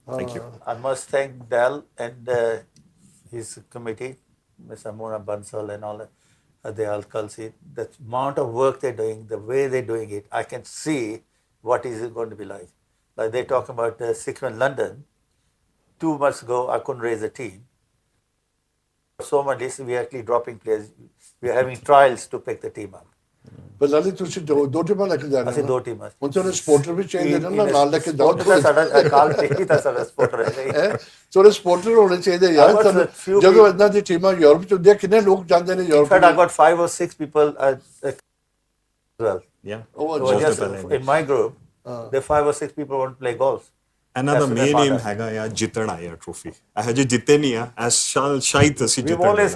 thank you. I must thank Dal and his committee, Mr. Mona Bansal and all that. The Akaal see the amount of work they're doing, the way they're doing it. I can see what is it going to be like. Like they talk about Sikkim in London. 2 months ago, I couldn't raise a team. So much this, we are actually dropping players. We are having trials to pick the team up. ਪਰ ਲਾਲੀ ਤੁਸੀਂ ਦੋ ਟੀਮਾਂ ਲੈ ਕੇ ਜਾ ਰਹੇ ਅਸੀਂ ਹੋ 2 ਟੀਮਾਂ ਹੁਣ ਤੁਹਾਨੂੰ ਸਪੋਰਟਰ ਵੀ ਚਾਹੀਦੇ ਨੇ ਨਾ ਨਾਲ ਲੈ ਕੇ ਜਾਓ ਸਾਡਾ ਅਕਾਲ ਹੀ ਤਾਂ ਸਾਡਾ ਸਪੋਰਟਰ ਹੈ ਥੋੜੇ ਸਪੋਰਟਰ ਹੋਣੇ ਚਾਹੀਦੇ ਯਾਰ ਜਦੋਂ ਇਦਾਂ ਦੀ ਟੀਮਾਂ ਯੂਰਪ ਚ ਹੁੰਦੀਆਂ ਕਿੰਨੇ ਲੋਕ ਜਾਂਦੇ ਨੇ Europe I got 5 or 6 people as well. Yeah. Just in my group, there 5 or 6 people want to play golf. Another main aim ਹੈਗਾ ਆ ਜਿੱਤਣ ਆਇਆ ਟਰੋਫੀ ਇਹ ਜੇ ਜਿੱਤੇ ਨਹੀਂ ਆ ਐਸ ਸ਼ਾਇਦ ਅਸੀਂ We've ਜਿੱਤਾਂਗੇ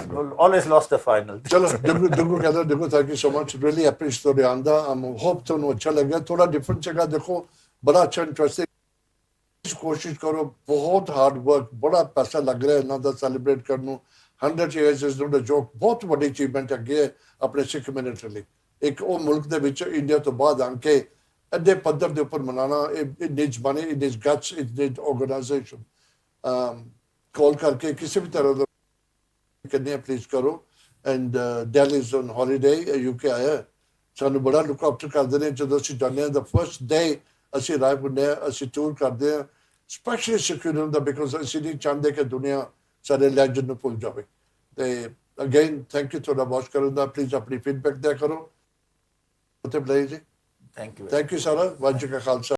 always lost the final. ਚਲੋ ਦੇਖੋ ਕਹਿੰਦਾ ਦੇਖੋ thank you so much really appreciate ਤੁਹਾਡੇ ਆਂਦਾ ਆਮ ਹੋਪ ਤੁਹਾਨੂੰ ਅੱਛਾ ਲੱਗਿਆ ਥੋੜਾ ਡਿਫਰੈਂਟ ਜਗ੍ਹਾ ਦੇਖੋ ਬੜਾ ਅੱਛਾ ਇੰਟਰਸਟਿੰਗ ਕੋਸ਼ਿਸ਼ ਕਰੋ ਬਹੁਤ ਹਾਰਡ ਵਰਕ ਬੜਾ ਪੈਸਾ ਲੱਗ ਰਿਹਾ ਇਹਨਾਂ ਦਾ ਸੈਲੀਬ੍ਰੇਟ ਕਰਨ ਨੂੰ 100 years is not a joke ਬਹੁਤ ਵੱਡੀ ਅਚੀਵਮੈਂਟ ਅੱਗੇ ਹੈ ਆਪਣੇ ਸਿੱਖ ਮਿਲਟਰੀ ਲਈ ਇੱਕ ਉਹ ਮੁਲਕ ਦੇ ਵਿੱਚ ਇੰਡੀਆ ਤੋਂ ਬਾਅਦ ਆਣ ਕੇ ਅੱਡੇ ਪੱਧਰ ਦੇ ਉੱਪਰ ਮਨਾਣਾ it needs money it needs guts it needs organisation call ਕਰਕੇ ਕਿਸੇ ਵੀ ਤਰ੍ਹਾਂ ਦਾ ਕਰਨੀ ਪਲੀਜ਼ ਕਰੋ and Dell is on holiday UK ਆਇਆ ਸਾਨੂੰ ਬੜਾ ਲੁੱਕ ਅਪ ਕਰਦੇ ਨੇ ਜਦੋਂ ਅਸੀਂ ਜਾਂਦੇ ਹਾਂ ਦਾ ਫਰਸਟ ਡੇ ਅਸੀਂ ਰਾਇ ਹੁੰਦੇ ਹਾਂ ਅਸੀਂ ਟੂਰ ਕਰਦੇ ਹਾਂ ਸਪੈਸ਼ਲੀ ਸਿਕਿਉਰਿਟੀ ਦਾ ਬਿਕਾਜ਼ ਅਸੀਂ ਨਹੀਂ ਚਾਹੁੰਦੇ ਕਿ ਦੁਨੀਆ ਸਾਡੇ ਲੈਜੈਂਡ ਨੂੰ ਭੁੱਲ ਜਾਵੇ ਤੇ ਅਗੇਨ ਥੈਂਕ ਯੂ ਤੁਹਾਡਾ ਵਾਚ ਕਰਨ ਦਾ ਪਲੀਜ਼ ਆਪਣੀ ਫੀਡਬੈਕ ਦਿਆ ਕਰੋ ਉੱਤੇ ਬੁਲਾਈ ਜੀ Thank you. Thank you, Sarah. Vajra Khalsa.